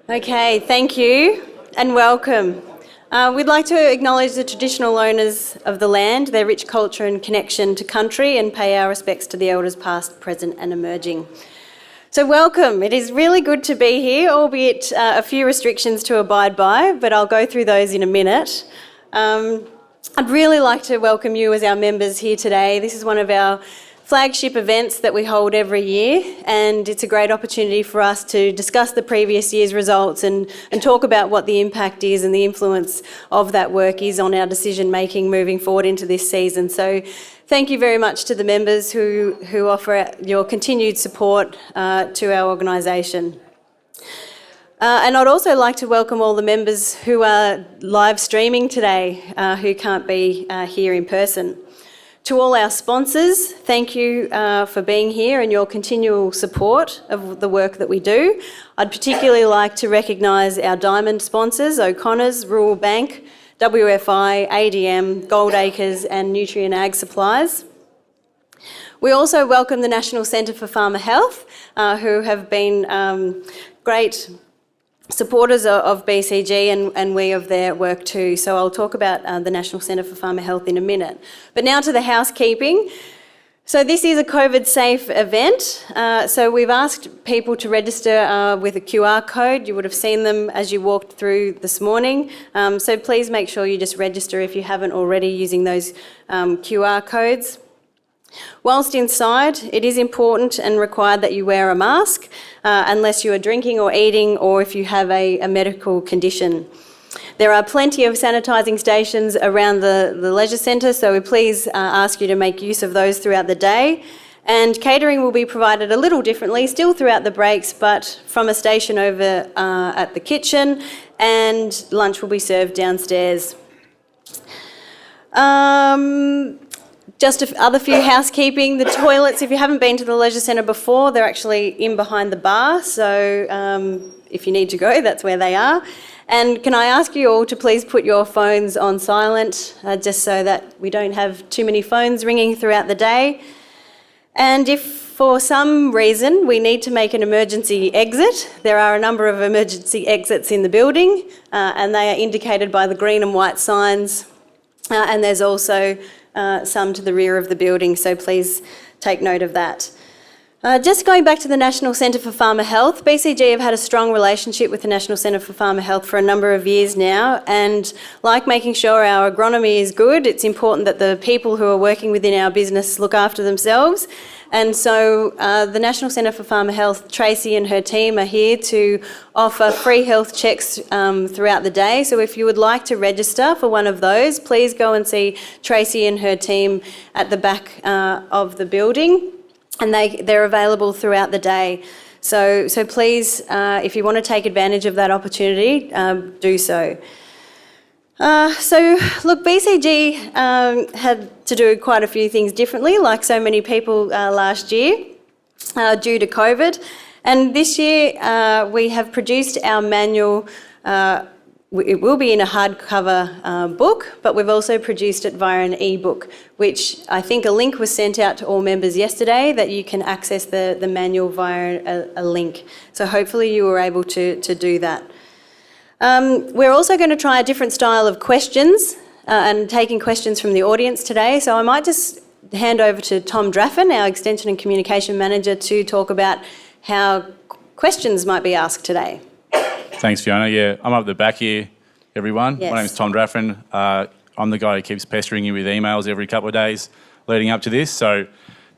Okay, thank you and welcome. We'd like to acknowledge the traditional owners of the land, their rich culture and connection to country, and pay our respects to the elders past, present and emerging. So welcome. It is really good to be here, albeit a few restrictions to abide by, but I'll go through those in a minute. I'd really like to welcome you as our members here today. This is one of our flagship events that we hold every year, and it's a great opportunity for us to discuss the previous year's results and talk about what the impact is and the influence of that work is on our decision making moving forward into this season. So thank you very much to the members who offer your continued support to our organisation. And I'd also like to welcome all the members who are live streaming today who can't be here in person. To all our sponsors, thank you for being here and your continual support of the work that we do. I'd particularly like to recognise our diamond sponsors, O'Connor's, Rural Bank, WFI, ADM, Gold Acres and Nutrient Ag Supplies. We also welcome the National Centre for Farmer Health, who have been great supporters of BCG and we of their work too. So I'll talk about the National Centre for Farmer Health in a minute. But now to the housekeeping. So this is a COVID-safe event. So we've asked people to register with a QR code. You would have seen them as you walked through this morning. So please make sure you just register if you haven't already using those QR codes. Whilst inside, it is important and required that you wear a mask unless you are drinking or eating or if you have a medical condition. There are plenty of sanitising stations around the leisure centre, so we please ask you to make use of those throughout the day. And catering will be provided a little differently, still throughout the breaks, but from a station over at the kitchen, and lunch will be served downstairs. Just other few housekeeping. The toilets, if you haven't been to the leisure centre before, they're actually in behind the bar. So if you need to go, that's where they are. And can I ask you all to please put your phones on silent, just so that we don't have too many phones ringing throughout the day. And if for some reason we need to make an emergency exit, there are a number of emergency exits in the building, and they are indicated by the green and white signs. And there's also some to the rear of the building, so please take note of that. Just going back to the National Centre for Farmer Health, BCG have had a strong relationship with the National Centre for Farmer Health for a number of years now, and like making sure our agronomy is good, it's important that the people who are working within our business look after themselves. And so the National Centre for Farmer Health, Tracy and her team are here to offer free health checks throughout the day. So if you would like to register for one of those, please go and see Tracy and her team at the back of the building, and they're available throughout the day. So please, if you want to take advantage of that opportunity, do so. So look, BCG had to do quite a few things differently, like so many people last year, due to COVID. And this year we have produced our manual. It will be in a hardcover book, but we've also produced it via an e-book, which I think a link was sent out to all members yesterday that you can access the manual via a link. So hopefully you were able to do that. We're also going to try a different style of questions and taking questions from the audience today. So I might just hand over to Tom Draffin, our Extension and Communication Manager, to talk about how questions might be asked today. Thanks, Fiona. Yeah, I'm up the back here, everyone. Yes. My name's Tom Draffin. I'm the guy who keeps pestering you with emails every couple of days leading up to this. So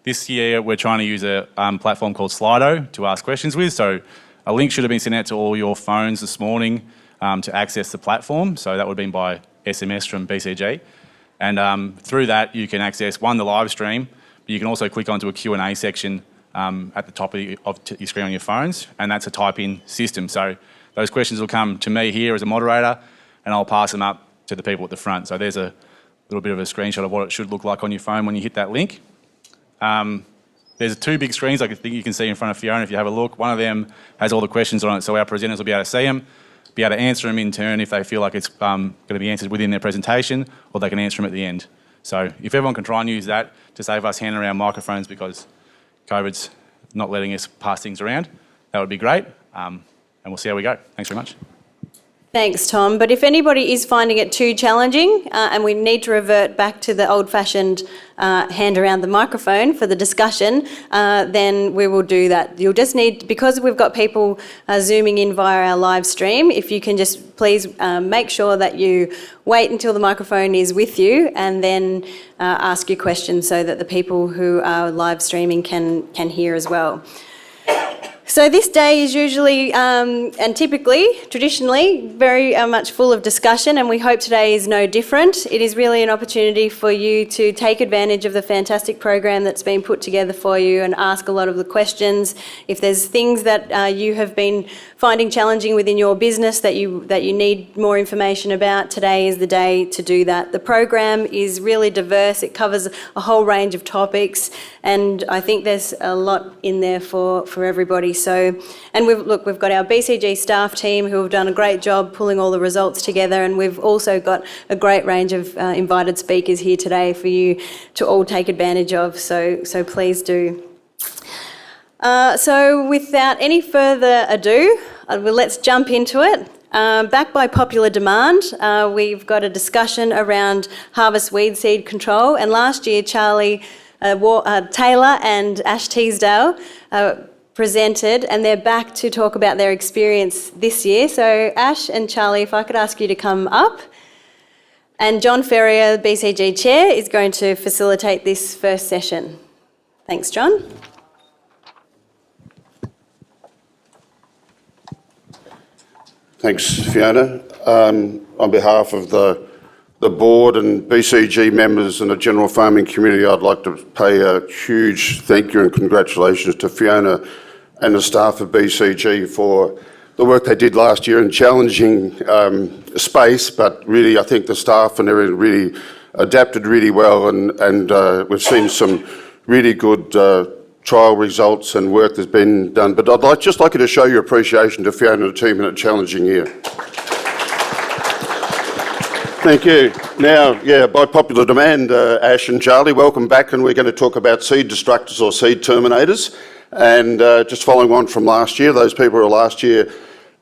this year we're trying to use a platform called Slido to ask questions with. So a link should have been sent out to all your phones this morning to access the platform. So that would have been by SMS from BCG. And through that, you can access, the live stream, but you can also click onto a Q&A section at the top of your screen on your phones, and that's a type-in system. So those questions will come to me here as a moderator, and I'll pass them up to the people at the front. So there's a little bit of a screenshot of what it should look like on your phone when you hit that link. There's two big screens I think you can see in front of Fiona if you have a look. One of them has all the questions on it, so our presenters will be able to see them, be able to answer them in turn if they feel like it's going to be answered within their presentation, or they can answer them at the end. So if everyone can try and use that to save us handing around microphones because COVID's not letting us pass things around, that would be great. we'll see how we go. Thanks very much. Thanks, Tom. But if anybody is finding it too challenging and we need to revert back to the old-fashioned hand around the microphone for the discussion, then we will do that. You'll just need, because we've got people zooming in via our live stream, if you can just please make sure that you wait until the microphone is with you and then ask your questions so that the people who are live streaming can hear as well. So this day is usually and typically, traditionally, very much full of discussion, and we hope today is no different. It is really an opportunity for you to take advantage of the fantastic program that's been put together for you and ask a lot of the questions. If there's things that you have been finding challenging within your business that you need more information about, today is the day to do that. The program is really diverse. It covers a whole range of topics, and I think there's a lot in there for everybody. So, and we've got our BCG staff team who have done a great job pulling all the results together, and we've also got a great range of invited speakers here today for you to all take advantage of. So please do. So without any further ado, let's jump into it. Backed by popular demand, we've got a discussion around harvest weed seed control, and last year Charlie Taylor and Ash Teasdale presented, and they're back to talk about their experience this year. So Ash and Charlie, if I could ask you to come up. And John Ferrier, BCG Chair, is going to facilitate this first session. Thanks, John. Thanks, Fiona. On behalf of the board and BCG members and the general farming community, I'd like to pay a huge thank you and congratulations to Fiona and the staff of BCG for the work they did last year in challenging space, but really I think the staff and everything really adapted really well, and we've seen some really good trial results and work that's been done. But I'd just like you to show your appreciation to Fiona and the team in a challenging year. Thank you. Now, by popular demand, Ash and Charlie, welcome back, and we're going to talk about seed destructors or seed terminators. And just following on from last year, those people who were last year,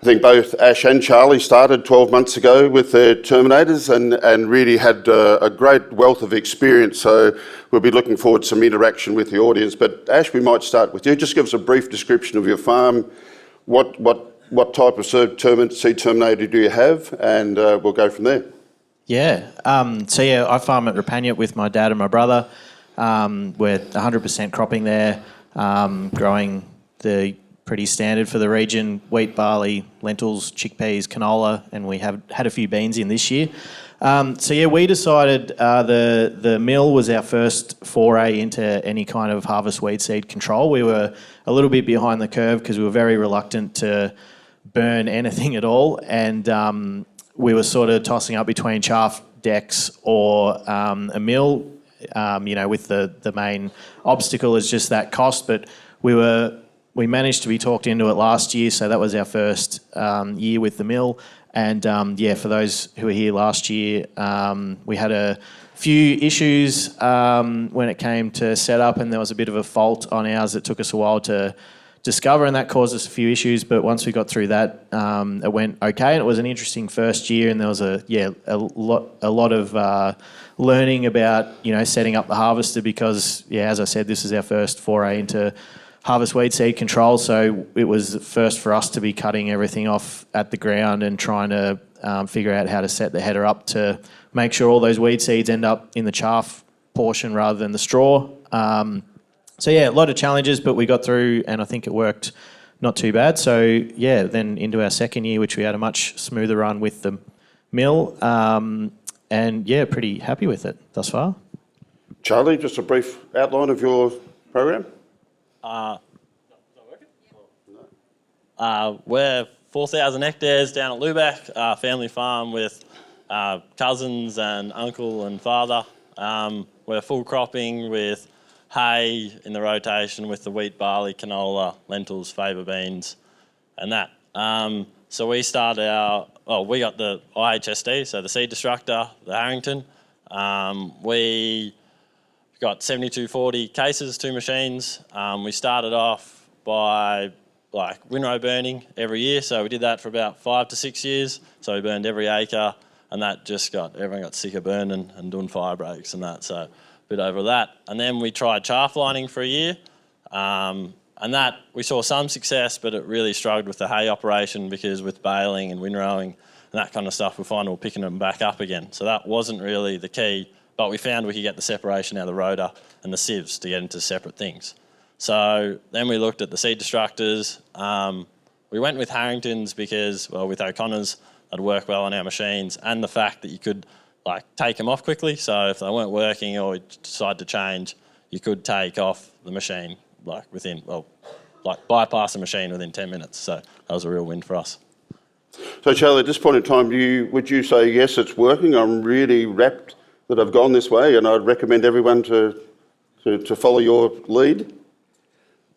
I think both Ash and Charlie started 12 months ago with their terminators and really had a great wealth of experience. So we'll be looking forward to some interaction with the audience. But Ash, we might start with you. Just give us a brief description of your farm. What type of seed terminator do you have? And we'll go from there. I farm at Rapagna with my dad and my brother. We're 100% cropping there, growing the pretty standard for the region: wheat, barley, lentils, chickpeas, canola, and we have had a few beans in this year. We decided the mill was our first foray into any kind of harvest weed seed control. We were a little bit behind the curve because we were very reluctant to burn anything at all, and we were sort of tossing up between chaff decks or a mill, with the main obstacle is just that cost. But we managed to be talked into it last year, so that was our first year with the mill. And for those who were here last year, we had a few issues when it came to setup, and there was a bit of a fault on ours that took us a while to discover, and that caused us a few issues. But once we got through that, it went okay, and it was an interesting first year, and there was a lot of learning about setting up the harvester, because as I said, this is our first foray into harvest weed seed control, so it was first for us to be cutting everything off at the ground and trying to figure out how to set the header up to make sure all those weed seeds end up in the chaff portion rather than the straw. A lot of challenges, but we got through, and I think it worked not too bad. So then into our second year, which we had a much smoother run with the mill, pretty happy with it thus far. Charlie, just a brief outline of your program. We're 4,000 hectares down at Lubeck, family farm with cousins and uncle and father. We're full cropping with hay in the rotation with the wheat, barley, canola, lentils, fava beans and that. So we started we got the IHSD, so the seed destructor, the Harrington. We got 7240 cases, 2 machines. We started off by like windrow burning every year. So we did that for about 5 to 6 years. So we burned every acre, and that just everyone got sick of burning and doing fire breaks and that. So a bit over that. And then we tried chaff lining for a year. And that, we saw some success, but it really struggled with the hay operation because with baling and windrowing and that kind of stuff, we find we're picking them back up again. So that wasn't really the key, but we found we could get the separation out of the rotor and the sieves to get into separate things. So then we looked at the seed destructors. We went with Harringtons because, well, with O'Connor's, they'd work well on our machines, and the fact that you could like take them off quickly. So if they weren't working or you decide to change, you could take off the machine like within, well, like bypass the machine within 10 minutes. So that was a real win for us. So Charlie, at this point in time, would you say, yes, it's working, I'm really rapt that I've gone this way, and I'd recommend everyone to follow your lead?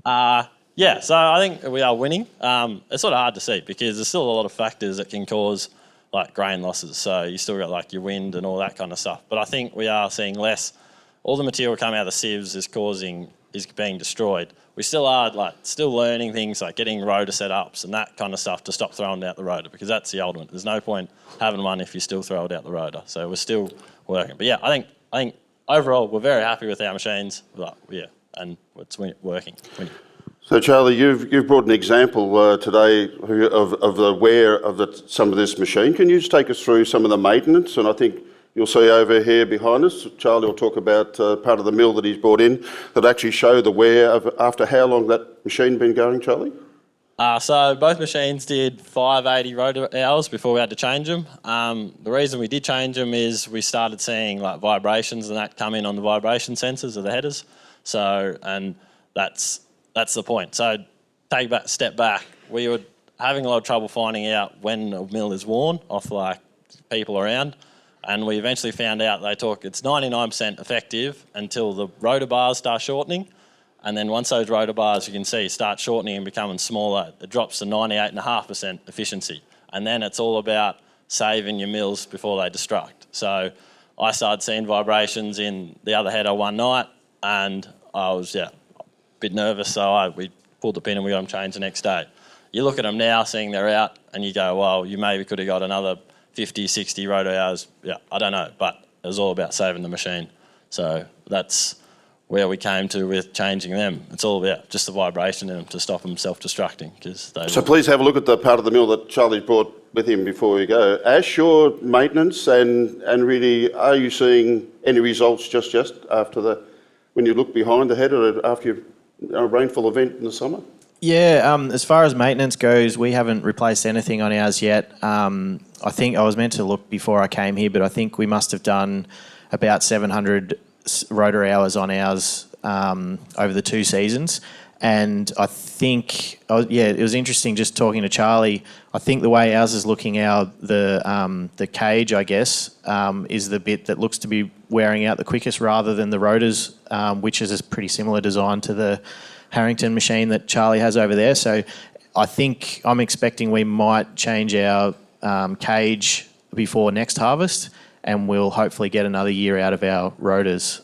Yeah, so I think we are winning. It's sort of hard to see because there's still a lot of factors that can cause like grain losses. So you still got like your wind and all that kind of stuff. But I think we are seeing less. All the material coming out of the sieves is being destroyed. We still are still learning things like getting rotor setups and that kind of stuff to stop throwing out the rotor, because that's the old one. There's no point having one if you still throw it out the rotor. So we're still working. But yeah, I think overall we're very happy with our machines. But yeah, and it's working. So Charlie, you've brought an example today of the wear of some of this machine. Can you just take us through some of the maintenance? And I think you'll see over here behind us, Charlie will talk about part of the mill that he's brought in that actually show the wear of after how long that machine been going, Charlie? So both machines did 580 rotor hours before we had to change them. The reason we did change them is we started seeing like vibrations and that come in on the vibration sensors of the headers. So, and that's the point. So step back. We were having a lot of trouble finding out when a mill is worn off like people around. And we eventually found out it's 99% effective until the rotor bars start shortening. And then once those rotor bars, you can see, start shortening and becoming smaller, it drops to 98.5% efficiency. And then it's all about saving your mills before they destruct. So I started seeing vibrations in the other header one night, and I was, a bit nervous, so we pulled the pin and we got them changed the next day. You look at them now, seeing they're out, and you go, well, you maybe could have got another 50, 60 rotor hours. Yeah, I don't know, but it was all about saving the machine. So that's where we came to with changing them. It's all about just the vibration in them to stop them self-destructing. So please have a look at the part of the mill that Charlie's brought with him before we go. Ash, your maintenance and really, are you seeing any results just after when you look behind the header after a rainfall event in the summer? Yeah, as far as maintenance goes, we haven't replaced anything on ours yet. I think I was meant to look before I came here, but I think we must have done about 700 rotor hours on ours over the 2 seasons. And I think, it was interesting just talking to Charlie. I think the way ours is looking out, the cage, I guess, is the bit that looks to be wearing out the quickest rather than the rotors, which is a pretty similar design to the Harrington machine that Charlie has over there. So I think I'm expecting we might change our cage before next harvest, and we'll hopefully get another year out of our rotors.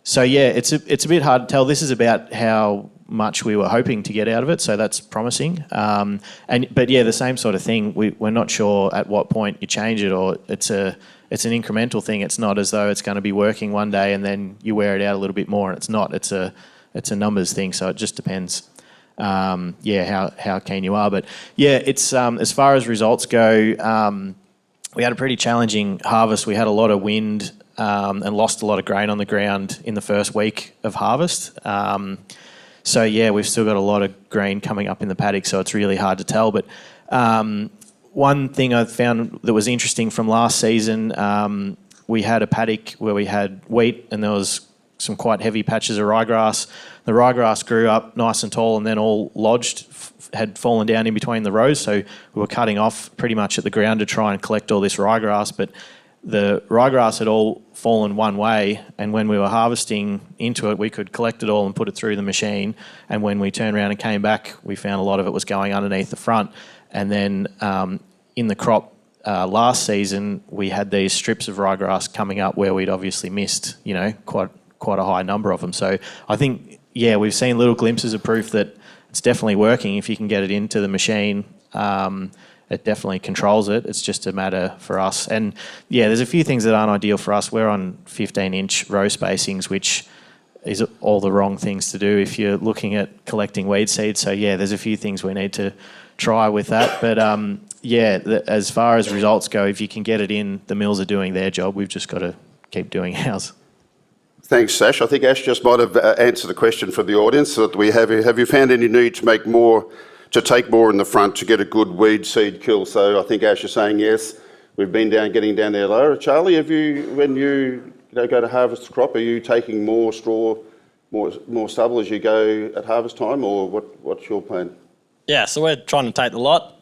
So yeah, it's a bit hard to tell. This is about how much we were hoping to get out of it, so that's promising. But yeah, the same sort of thing. We're not sure at what point you change it, or it's an incremental thing. It's not as though it's going to be working one day and then you wear it out a little bit more, and it's not. It's a numbers thing, so it just depends. How keen you are, but yeah, it's as far as results go. We had a pretty challenging harvest. We had a lot of wind and lost a lot of grain on the ground in the first week of harvest. So yeah, we've still got a lot of grain coming up in the paddock, so it's really hard to tell. But one thing I found that was interesting from last season, we had a paddock where we had wheat and there was some quite heavy patches of ryegrass. The ryegrass grew up nice and tall and then all lodged, had fallen down in between the rows. So we were cutting off pretty much at the ground to try and collect all this ryegrass, but the ryegrass had all fallen one way, and when we were harvesting into it, we could collect it all and put it through the machine. And when we turned around and came back, we found a lot of it was going underneath the front. And then in the crop last season, we had these strips of ryegrass coming up where we'd obviously missed, quite a high number of them. So I think, we've seen little glimpses of proof that it's definitely working. If you can get it into the machine, it definitely controls it. It's just a matter for us. And yeah, there's a few things that aren't ideal for us. We're on 15-inch row spacings, which is all the wrong things to do if you're looking at collecting weed seed. So yeah, there's a few things we need to try with that. But as far as results go, if you can get it in, the mills are doing their job. We've just got to keep doing ours. Thanks, Ash. I think Ash just might have answered the question for the audience that we have. Have you found any need to make more, to take more in the front to get a good weed seed kill? So I think Ash is saying yes. We've been getting down there lower. Charlie, when you go to harvest the crop, are you taking more straw, more stubble as you go at harvest time, or what's your plan? Yeah, so we're trying to take the lot,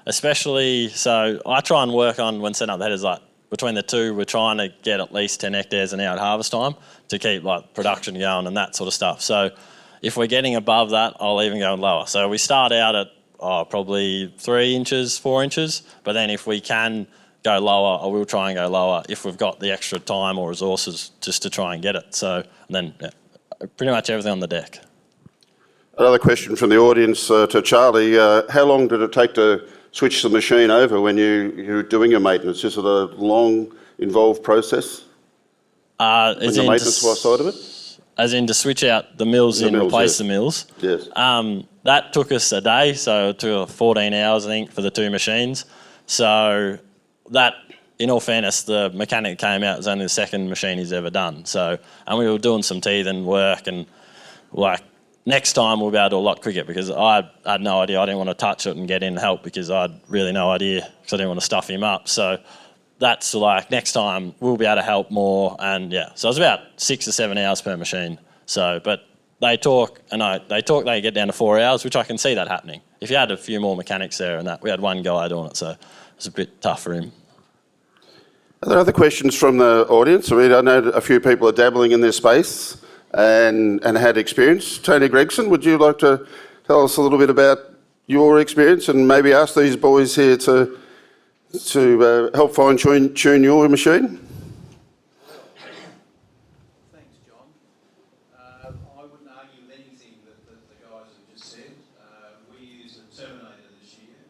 especially, so I try and work on, when setting up the headers, like between the two, we're trying to get at least 10 hectares an hour at harvest time to keep like production going and that sort of stuff. So if we're getting above that, I'll even go lower. So we start out at probably 3 inches, 4 inches, but then if we can go lower, I will try and go lower if we've got the extra time or resources just to try and get it. So then pretty much everything on the deck. Another question from the audience to Charlie. How long did it take to switch the machine over when you're doing your maintenance? Is it a long, involved process? The maintenance side of it? As in to switch out the mills and replace the mills? Yes. That took us a day, so it took 14 hours, I think, for the 2 machines. So that, in all fairness, the mechanic came out, it was only the second machine he's ever done. So, and we were doing some teething work, and like next time we'll be able to do a lot quicker, because I had no idea. I didn't want to touch it and get in and help because I had really no idea, because I didn't want to stuff him up. So that's like next time we'll be able to help more. And yeah, so it was about 6 or 7 hours per machine. So, but they talk they get down to 4 hours, which I can see that happening. If you had a few more mechanics there and that, we had one guy doing it, so it was a bit tough for him. Are there other questions from the audience? I mean, I know a few people are dabbling in this space and had experience. Tony Gregson, would you like to tell us a little bit about your experience and maybe ask these boys here to help fine-tune your machine? Thanks, John. I wouldn't argue with anything that the guys have just said. We used a Terminator this year,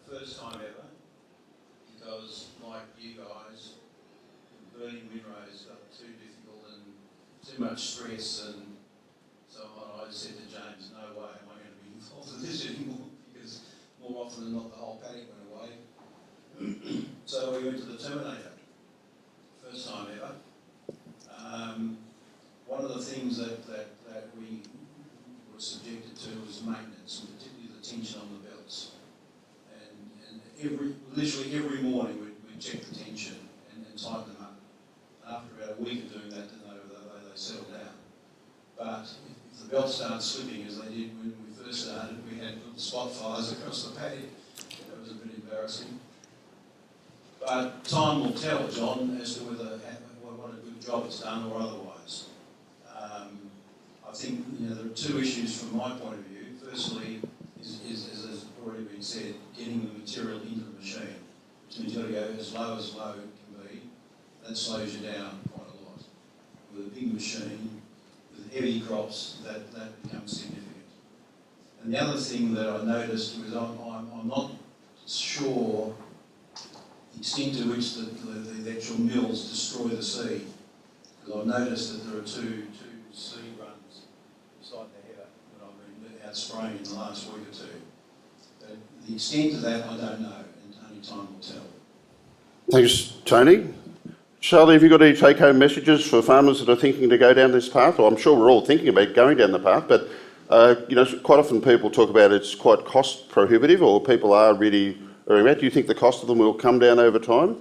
first time ever, because like you guys, burning windrows got too difficult and too much stress, and so I said to James, no way am I going to be involved in this anymore, because more often than not the whole paddock went away. So we went to the Terminator, first time ever. One of the things that we were subjected to was maintenance, and particularly the tension on the belts. And literally every morning we'd check the tension and tighten them up. After about a week of doing that, then they settled down. But if the belts started slipping, as they did when we first started, we had little spot fires across the paddock. That was a bit embarrassing. But time will tell, John, as to what a good job it's done or otherwise. I think there are 2 issues from my point of view. Firstly, is as has already been said, getting the material into the machine, which means you've got to go as low can be. That slows you down quite a lot. With a big machine, with heavy crops, that becomes significant. And the other thing that I noticed was I'm not sure the extent to which the actual mills destroy the seed. Because I've noticed that there are two seed runs beside the header that I've been out spraying in the last week or 2. But the extent of that, I don't know, and only time will tell. Thanks, Tony. Charlie, have you got any take-home messages for farmers that are thinking to go down this path? Well, I'm sure we're all thinking about going down the path, but quite often people talk about it's quite cost prohibitive, or people are really. Do you think the cost of them will come down over time?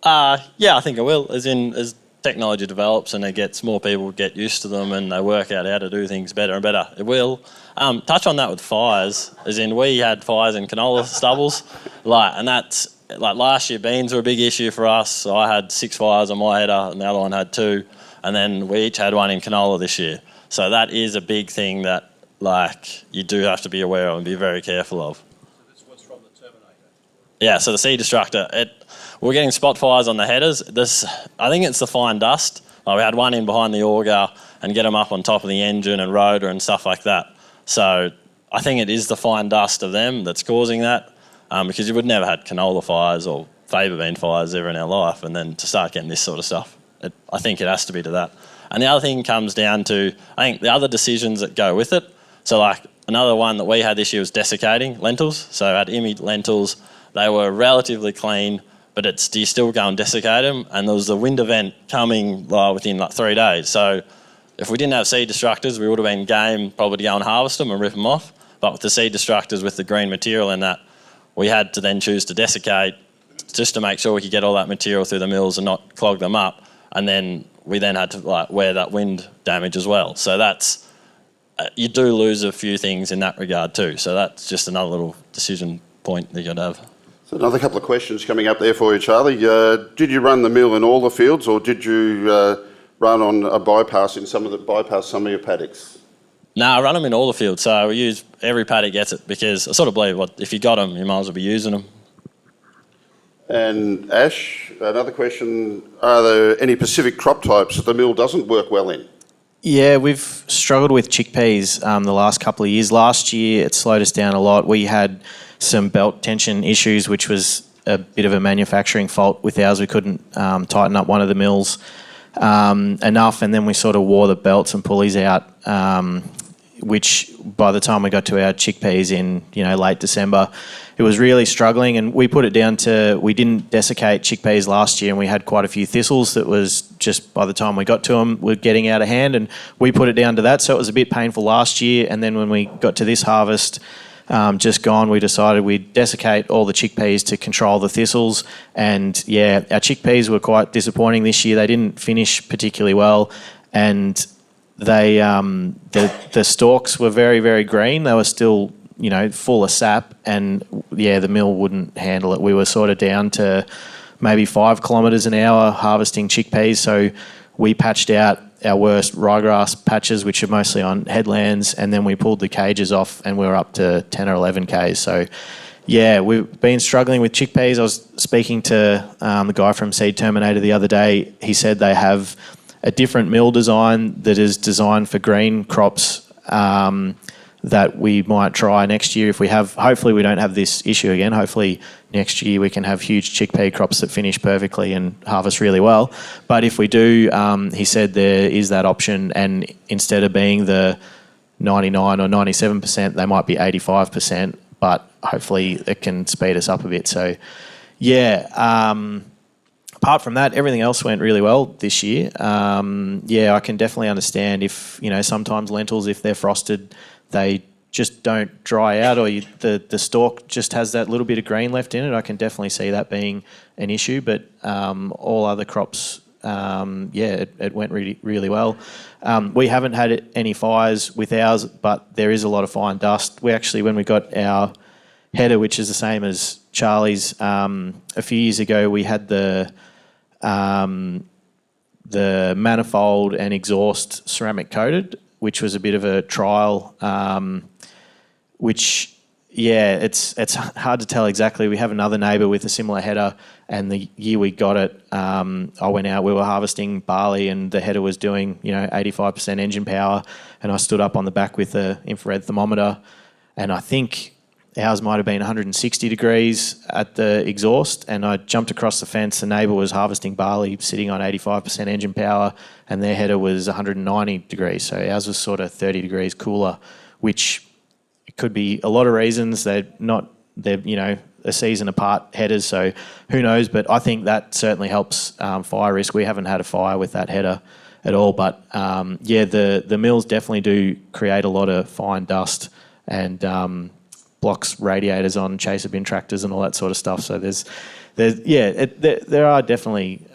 Yeah, I think it will. As technology develops and it gets more people get used to them and they work out how to do things better and better, it will. Touch on that with fires, as in we had fires in canola stubbles, and that's like last year beans were a big issue for us. So I had 6 fires on my header and the other one had 2, and then we each had 1 in canola this year. So that is a big thing that you do have to be aware of and be very careful of. Yeah, so the seed destructor, we're getting spot fires on the headers. I think it's the fine dust. We had 1 in behind the auger and get them up on top of the engine and rotor and stuff like that. So I think it is the fine dust of them that's causing that, because you would never had canola fires or favour bean fires ever in our life, and then to start getting this sort of stuff, I think it has to be to that. And the other thing comes down to, I think, the other decisions that go with it. So like another one that we had this year was desiccating lentils. So I had IMI lentils, they were relatively clean, but do you still go and desiccate them? And there was a wind event coming within like 3 days. So if we didn't have seed destructors, we would have been game probably to go and harvest them and rip them off. But with the seed destructors, with the green material in that, we had to then choose to desiccate just to make sure we could get all that material through the mills and not clog them up. And then we then had to wear that wind damage as well. So that's, you do lose a few things in that regard too. So that's just another little decision point that you'd have. So another couple of questions coming up there for you, Charlie. Did you run the mill in all the fields, or did you run on a bypass some of your paddocks? No, I run them in all the fields. So we use every paddock gets it, because I sort of believe if you got them, you might as well be using them. And Ash, another question, are there any specific crop types that the mill doesn't work well in? Yeah, we've struggled with chickpeas the last couple of years. Last year, it slowed us down a lot. We had some belt tension issues, which was a bit of a manufacturing fault with ours. We couldn't tighten up one of the mills enough, and then we sort of wore the belts and pulleys out, which by the time we got to our chickpeas in late December, it was really struggling. And we put it down to, we didn't desiccate chickpeas last year, and we had quite a few thistles that was just, by the time we got to them, were getting out of hand, and we put it down to that. So it was a bit painful last year. And then when we got to this harvest just gone, we decided we'd desiccate all the chickpeas to control the thistles. And yeah, our chickpeas were quite disappointing this year. They didn't finish particularly well, and they the stalks were very, very green. They were still full of sap, and yeah, the mill wouldn't handle it. We were sort of down to maybe 5 kilometres an hour harvesting chickpeas, so we patched out our worst ryegrass patches, which are mostly on headlands, and then we pulled the cages off, and we were up to 10 or 11 k's. So yeah, we've been struggling with chickpeas. I was speaking to the guy from Seed Terminator the other day. He said they have a different mill design that is designed for green crops that we might try next year if we have. Hopefully we don't have this issue again. Hopefully next year we can have huge chickpea crops that finish perfectly and harvest really well. But if we do, he said there is that option, and instead of being the 99 or 97%, they might be 85%, but hopefully it can speed us up a bit. So yeah, apart from that, everything else went really well this year. Yeah, I can definitely understand if, sometimes lentils, if they're frosted, they just don't dry out, or the stalk just has that little bit of green left in it. I can definitely see that being an issue, but all other crops, it went really, really well. We haven't had any fires with ours, but there is a lot of fine dust. We actually, when we got our header, which is the same as Charlie's, a few years ago, we had the manifold and exhaust ceramic coated, which was a bit of a trial, which, yeah, it's hard to tell exactly. We have another neighbour with a similar header, and the year we got it, I went out, we were harvesting barley, and the header was doing, 85% engine power, and I stood up on the back with the infrared thermometer, and I think ours might have been 160 degrees at the exhaust, and I jumped across the fence. The neighbour was harvesting barley sitting on 85% engine power, and their header was 190 degrees. So ours was sort of 30 degrees cooler, which could be a lot of reasons. They're a season apart headers, so who knows? But I think that certainly helps fire risk. We haven't had a fire with that header at all, but the mills definitely do create a lot of fine dust, and blocks radiators on chaser bin tractors and all that sort of stuff. So there are definitely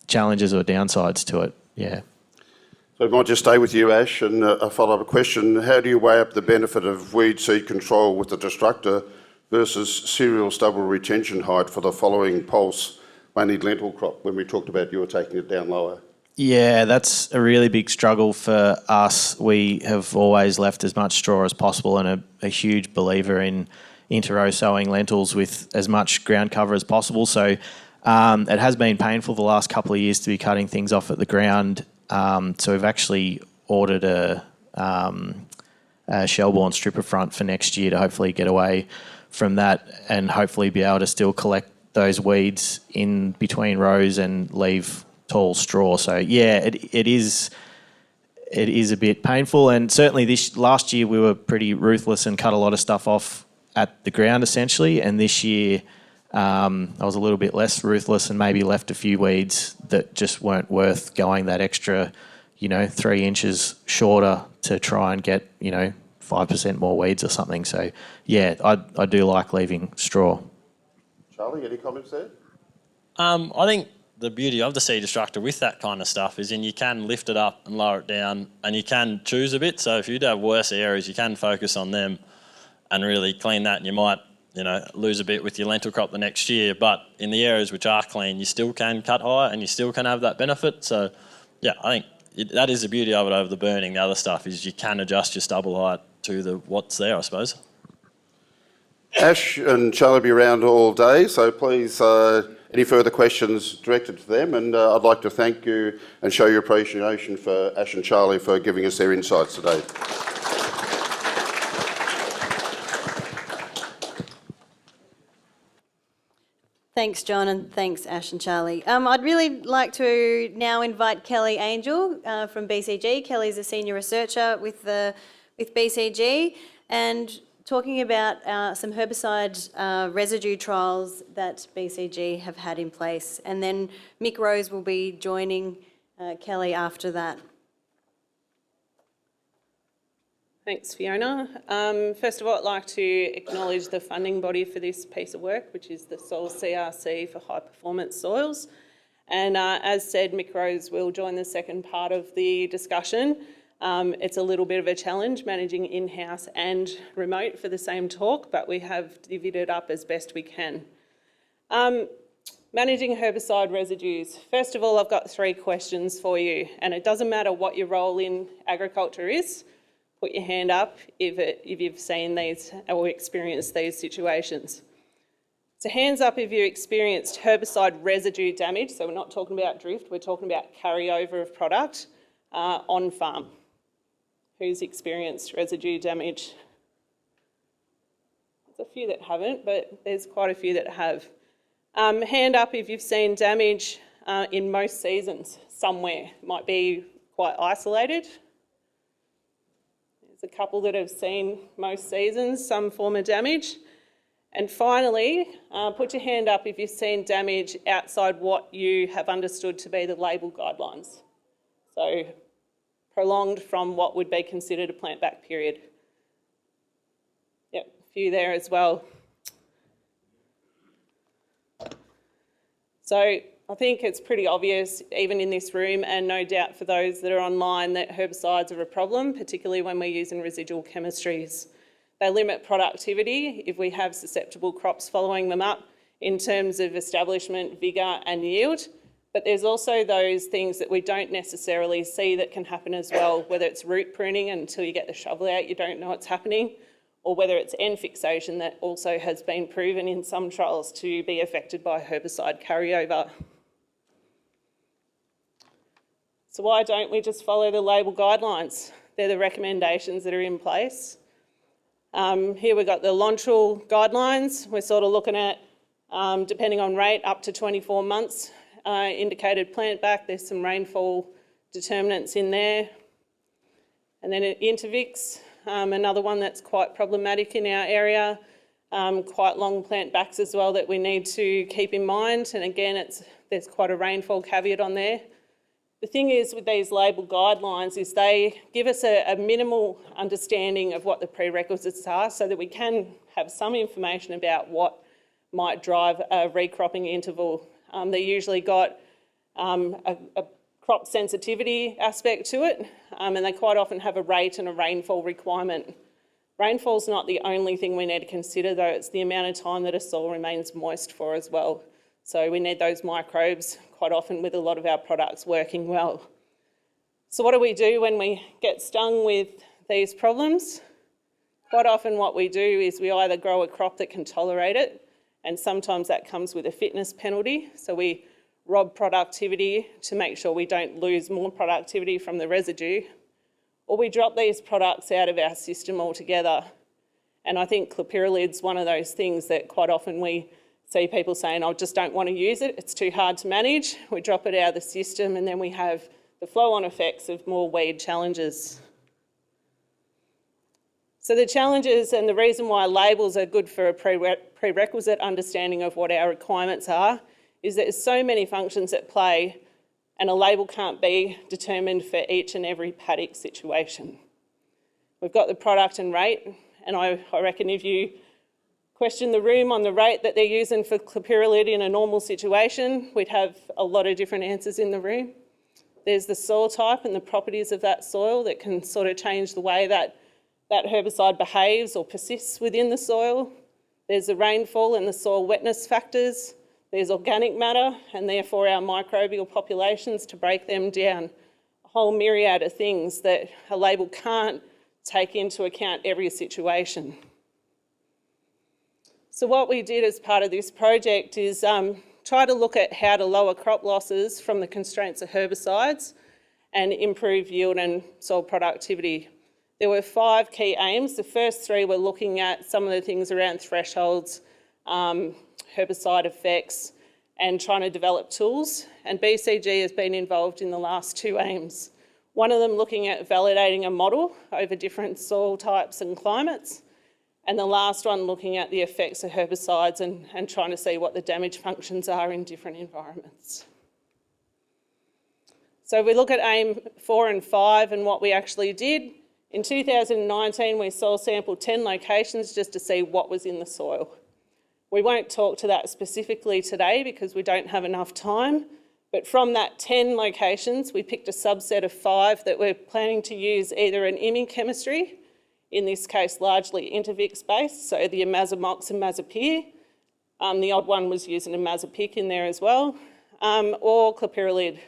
challenges or downsides to it. Yeah. So I might just stay with you, Ash, and a follow-up question. How do you weigh up the benefit of weed seed control with the destructor versus cereal stubble retention height for the following pulse mainly lentil crop, when we talked about you were taking it down lower? Yeah, that's a really big struggle for us. We have always left as much straw as possible, and a huge believer in inter-row sowing lentils with as much ground cover as possible. So it has been painful the last couple of years to be cutting things off at the ground. So we've actually ordered a Shelbourne stripper front for next year to hopefully get away from that and hopefully be able to still collect those weeds in between rows and leave tall straw. So yeah, it is a bit painful, and certainly last year we were pretty ruthless and cut a lot of stuff off at the ground essentially, and this year I was a little bit less ruthless and maybe left a few weeds that just weren't worth going that extra, 3 inches shorter to try and get, 5% more weeds or something. So yeah, I do like leaving straw. Charlie, any comments there? I think the beauty of the seed destructor with that kind of stuff is you can lift it up and lower it down, and you can choose a bit. So if you do have worse areas, you can focus on them and really clean that, and you might lose a bit with your lentil crop the next year. But in the areas which are clean, you still can cut higher and you still can have that benefit. So yeah, I think that is the beauty of it over the burning. The other stuff is you can adjust your stubble height to what's there, I suppose. Ash and Charlie will be around all day, so please, any further questions directed to them, and I'd like to thank you and show your appreciation for Ash and Charlie for giving us their insights today. Thanks, John, and thanks, Ash and Charlie. I'd really like to now invite Kelly Angel from BCG. Kelly's a senior researcher with BCG, and talking about some herbicide residue trials that BCG have had in place. And then Mick Rose will be joining Kelly after that. Thanks, Fiona. First of all, I'd like to acknowledge the funding body for this piece of work, which is the Soil CRC for High Performance Soils. And as said, Mick Rose will join the second part of the discussion. It's a little bit of a challenge managing in-house and remote for the same talk, but we have divvied it up as best we can. Managing herbicide residues. First of all, I've got 3 questions for you, and it doesn't matter what your role in agriculture is. Put your hand up if you've seen these or experienced these situations. So hands up if you experienced herbicide residue damage. So we're not talking about drift, we're talking about carryover of product on farm. Who's experienced residue damage? There's a few that haven't, but there's quite a few that have. Hand up if you've seen damage in most seasons somewhere. It might be quite isolated. There's a couple that have seen most seasons some form of damage. And finally, put your hand up if you've seen damage outside what you have understood to be the label guidelines. So prolonged from what would be considered a plant back period. Yep, a few there as well. So I think it's pretty obvious, even in this room, and no doubt for those that are online, that herbicides are a problem, particularly when we're using residual chemistries. They limit productivity if we have susceptible crops following them up in terms of establishment, vigour and yield. But there's also those things that we don't necessarily see that can happen as well, whether it's root pruning until you get the shovel out, you don't know what's happening, or whether it's end fixation that also has been proven in some trials to be affected by herbicide carryover. So why don't we just follow the label guidelines? They're the recommendations that are in place. Here we've got the Lontrel guidelines. We're sort of looking at, depending on rate, up to 24 months indicated plant back. There's some rainfall determinants in there. And then at Intervix, another one that's quite problematic in our area, quite long plant backs as well that we need to keep in mind. And again, there's quite a rainfall caveat on there. The thing is with these label guidelines is they give us a minimal understanding of what the prerequisites are so that we can have some information about what might drive a recropping interval. They usually got a crop sensitivity aspect to it, and they quite often have a rate and a rainfall requirement. Rainfall's not the only thing we need to consider though, it's the amount of time that a soil remains moist for as well. So we need those microbes quite often with a lot of our products working well. So what do we do when we get stung with these problems? Quite often what we do is we either grow a crop that can tolerate it, and sometimes that comes with a fitness penalty. So we rob productivity to make sure we don't lose more productivity from the residue, or we drop these products out of our system altogether. And I think clopyralid's one of those things that quite often we see people saying, I just don't want to use it, it's too hard to manage. We drop it out of the system and then we have the flow-on effects of more weed challenges. So the challenges and the reason why labels are good for a prerequisite understanding of what our requirements are is that there's so many functions at play and a label can't be determined for each and every paddock situation. We've got the product and rate, and I reckon if you question the room on the rate that they're using for clopyralid in a normal situation, we'd have a lot of different answers in the room. There's the soil type and the properties of that soil that can sort of change the way that herbicide behaves or persists within the soil. There's the rainfall and the soil wetness factors. There's organic matter and therefore our microbial populations to break them down. A whole myriad of things that a label can't take into account every situation. So what we did as part of this project is try to look at how to lower crop losses from the constraints of herbicides and improve yield and soil productivity. There were 5 key aims. The first 3 were looking at some of the things around thresholds, herbicide effects, and trying to develop tools. And BCG has been involved in the last 2 aims. One of them looking at validating a model over different soil types and climates, and the last one looking at the effects of herbicides and trying to see what the damage functions are in different environments. So if we look at aim 4 and 5 and what we actually did, in 2019 we soil sampled 10 locations just to see what was in the soil. We won't talk to that specifically today because we don't have enough time, but from that 10 locations we picked a subset of 5 that we're planning to use either an IMI chemistry, in this case largely Intervix based, so the imazamox and mazapir. The odd one was using a mazapic in there as well, or clopyralid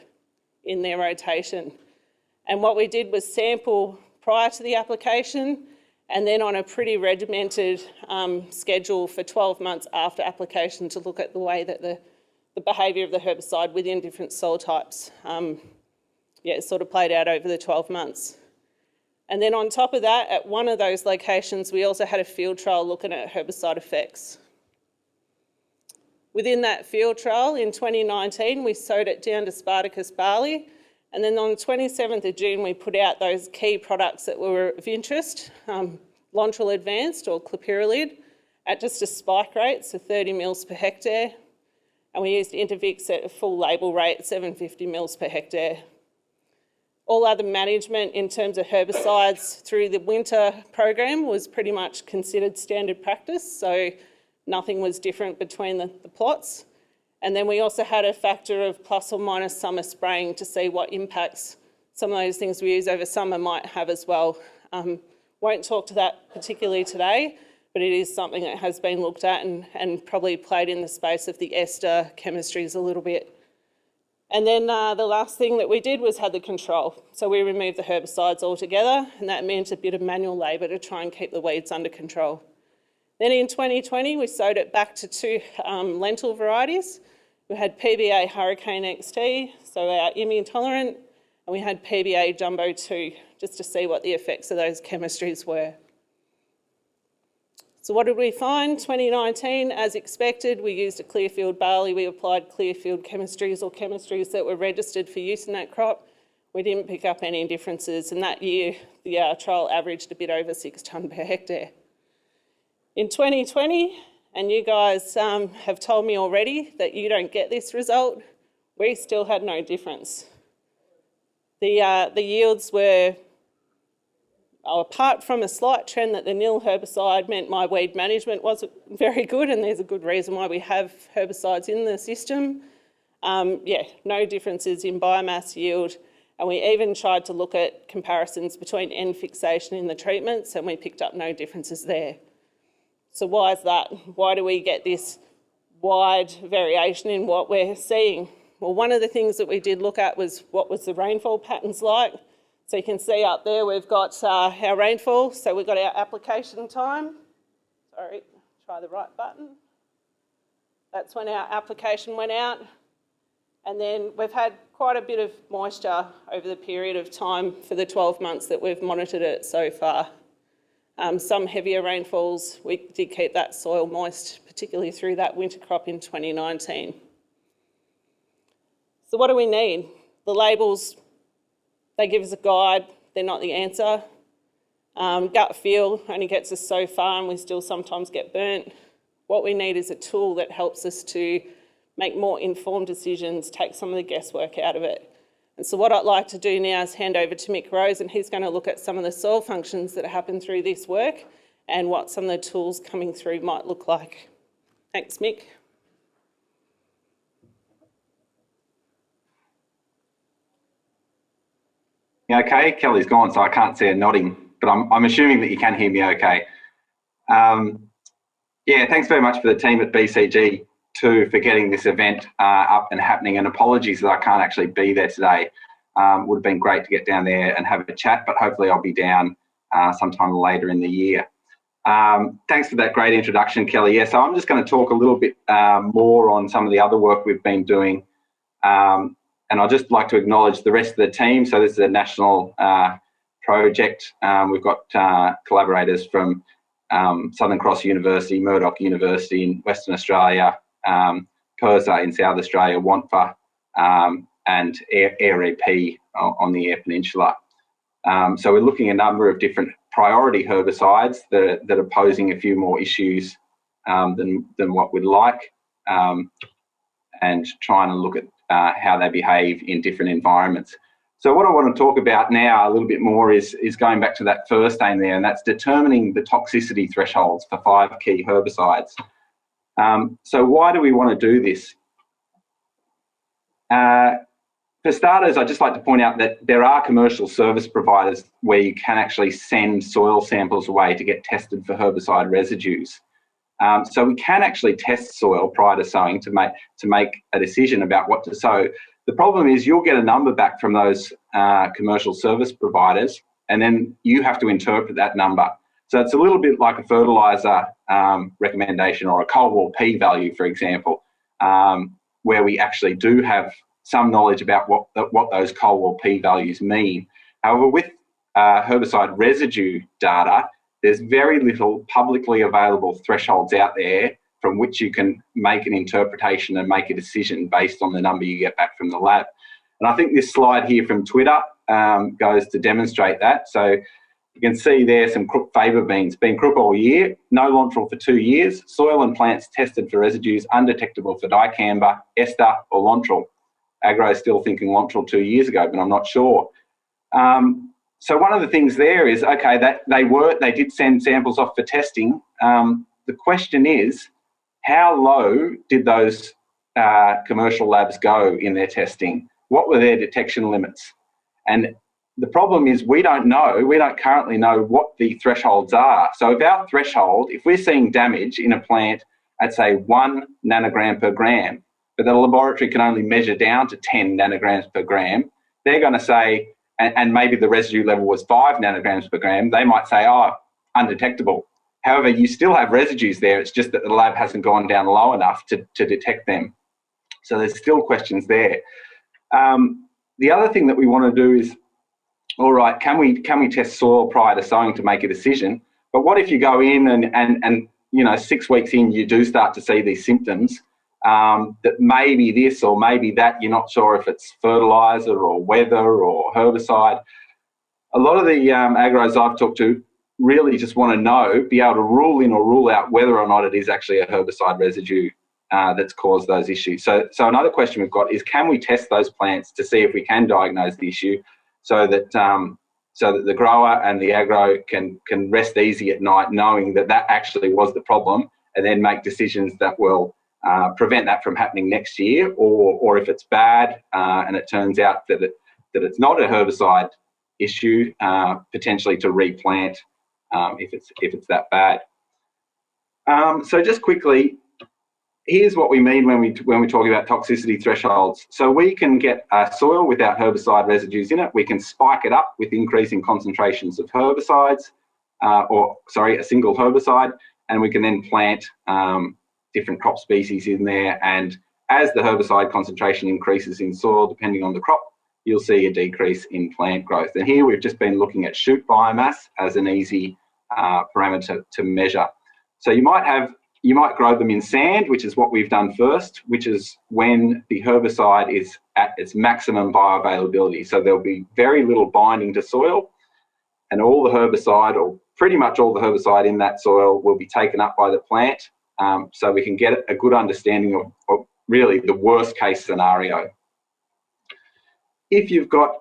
in their rotation. And what we did was sample prior to the application and then on a pretty regimented schedule for 12 months after application to look at the way that the behaviour of the herbicide within different soil types it sort of played out over the 12 months. And then on top of that, at one of those locations, we also had a field trial looking at herbicide effects. Within that field trial in 2019, we sowed it down to Spartacus barley. And then on the 27th of June, we put out those key products that were of interest, Lontril Advanced or clopyralid, at just a spike rate, so 30 mils per hectare. And we used Intervix at a full label rate, 750 mils per hectare. All other management in terms of herbicides through the winter program was pretty much considered standard practice, so nothing was different between the plots. And then we also had a factor of plus or minus summer spraying to see what impacts some of those things we use over summer might have as well. Won't talk to that particularly today, but it is something that has been looked at and probably played in the space of the ester chemistries a little bit. And then the last thing that we did was had the control. So we removed the herbicides altogether, and that meant a bit of manual labour to try and keep the weeds under control. Then in 2020, we sowed it back to 2 lentil varieties. We had PBA Hurricane XT, so our immune tolerant, and we had PBA Jumbo 2, just to see what the effects of those chemistries were. So what did we find? 2019, as expected, we used a Clearfield barley. We applied Clearfield chemistries or chemistries that were registered for use in that crop. We didn't pick up any differences, and that year the trial averaged a bit over 6 tonne per hectare. In 2020, and you guys have told me already that you don't get this result, we still had no difference. The yields were, apart from a slight trend that the nil herbicide meant my weed management wasn't very good, and there's a good reason why we have herbicides in the system, no differences in biomass yield. And we even tried to look at comparisons between end fixation in the treatments, and we picked up no differences there. So why is that? Why do we get this wide variation in what we're seeing? Well, one of the things that we did look at was what was the rainfall patterns like. So you can see up there we've got our rainfall, so we've got our application time. Sorry, try the right button. That's when our application went out. And then we've had quite a bit of moisture over the period of time for the 12 months that we've monitored it so far. Some heavier rainfalls, we did keep that soil moist, particularly through that winter crop in 2019. So what do we need? The labels, they give us a guide, they're not the answer. Gut feel only gets us so far and we still sometimes get burnt. What we need is a tool that helps us to make more informed decisions, take some of the guesswork out of it. And so what I'd like to do now is hand over to Mick Rose, and he's going to look at some of the soil functions that happen through this work and what some of the tools coming through might look like. Thanks, Mick. Okay, Kelly's gone, so I can't see her nodding, but I'm assuming that you can hear me okay. Yeah, thanks very much for the team at BCG too for getting this event up and happening, and apologies that I can't actually be there today. Would have been great to get down there and have a chat, but hopefully I'll be down sometime later in the year. Thanks for that great introduction, Kelly. Yeah, so I'm just going to talk a little bit more on some of the other work we've been doing. And I'd just like to acknowledge the rest of the team. So this is a national project. We've got collaborators from Southern Cross University, Murdoch University in Western Australia, PIRSA in South Australia, WANTFA, and Air EP on the Eyre Peninsula. So we're looking at a number of different priority herbicides that are posing a few more issues than what we'd like, and trying to look at how they behave in different environments. So what I want to talk about now a little bit more is going back to that first aim there, and that's determining the toxicity thresholds for 5 key herbicides. So why do we want to do this? For starters, I'd just like to point out that there are commercial service providers where you can actually send soil samples away to get tested for herbicide residues. So we can actually test soil prior to sowing to make a decision about what to sow. The problem is you'll get a number back from those commercial service providers, and then you have to interpret that number. So it's a little bit like a fertiliser recommendation or a coal wall p-value, for example, where we actually do have some knowledge about what those coal wall p-values mean. However, with herbicide residue data, there's very little publicly available thresholds out there from which you can make an interpretation and make a decision based on the number you get back from the lab. And I think this slide here from Twitter goes to demonstrate that. So you can see there some crook faba beans, been crook all year, no Lontrel for 2 years, soil and plants tested for residues undetectable for dicamba, ester or Lontrel. Agro is still thinking Lontrel 2 years ago, but I'm not sure. So one of the things there is, okay, that they did send samples off for testing. The question is, how low did those commercial labs go in their testing? What were their detection limits? And the problem is we don't currently know what the thresholds are. So if our threshold, if we're seeing damage in a plant at say 1 nanogram per gram, but the laboratory can only measure down to 10 nanograms per gram, they're going to say, and maybe the residue level was 5 nanograms per gram, they might say, oh, undetectable. However, you still have residues there. It's just that the lab hasn't gone down low enough to detect them. So there's still questions there. The other thing that we want to do is, all right, can we test soil prior to sowing to make a decision? But what if you go in and 6 weeks in, you do start to see these symptoms, that maybe this or maybe that, you're not sure if it's fertiliser or weather or herbicide. A lot of the agros I've talked to really just want to know, be able to rule in or rule out whether or not it is actually a herbicide residue that's caused those issues. So another question we've got is, can we test those plants to see if we can diagnose the issue so that the grower and the agro can rest easy at night knowing that actually was the problem, and then make decisions that will prevent that from happening next year, or if it's bad and it turns out that it's not a herbicide issue, potentially to replant if it's that bad. So just quickly, here's what we mean when we talk about toxicity thresholds. So we can get soil without herbicide residues in it. We can spike it up with increasing concentrations of herbicides, a single herbicide, and we can then plant different crop species in there and as the herbicide concentration increases in soil, depending on the crop, you'll see a decrease in plant growth. And here we've just been looking at shoot biomass as an easy parameter to measure. So you might grow them in sand, which is what we've done first, which is when the herbicide is at its maximum bioavailability. So there'll be very little binding to soil, and all the herbicide, or pretty much all the herbicide in that soil, will be taken up by the plant. So we can get a good understanding of really the worst case scenario. If you've got,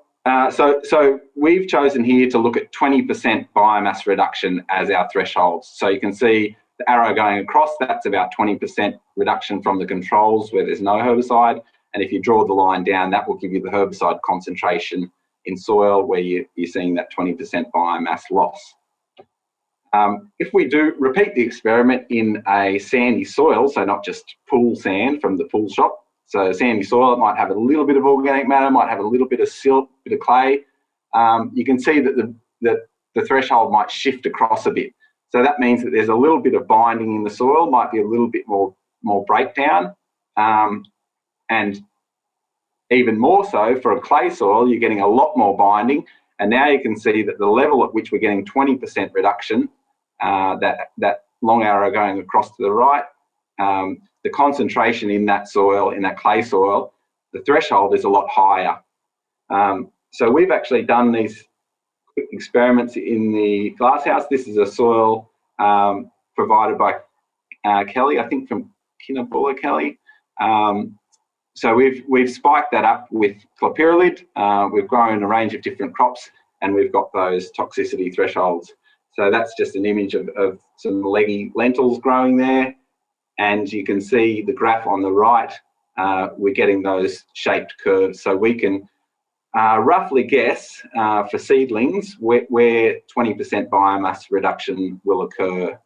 so we've chosen here to look at 20% biomass reduction as our threshold. So you can see the arrow going across, that's about 20% reduction from the controls where there's no herbicide. And if you draw the line down, that will give you the herbicide concentration in soil where you're seeing that 20% biomass loss. If we do repeat the experiment in a sandy soil, so not just pool sand from the pool shop, so sandy soil, it might have a little bit of organic matter, might have a little bit of silt, bit of clay. You can see that the threshold might shift across a bit. So that means that there's a little bit of binding in the soil, might be a little bit more breakdown. And even more so for a clay soil, you're getting a lot more binding. And now you can see that the level at which we're getting 20% reduction, that long arrow going across to the right, the concentration in that soil, in that clay soil, the threshold is a lot higher. So we've actually done these experiments in the glasshouse. This is a soil provided by Kelly, I think from Kinnabulla Kelly. So we've spiked that up with clopyralid. We've grown a range of different crops, and we've got those toxicity thresholds. So that's just an image of some leggy lentils growing there. And you can see the graph on the right, we're getting those shaped curves. So we can roughly guess for seedlings where 20% biomass reduction will occur.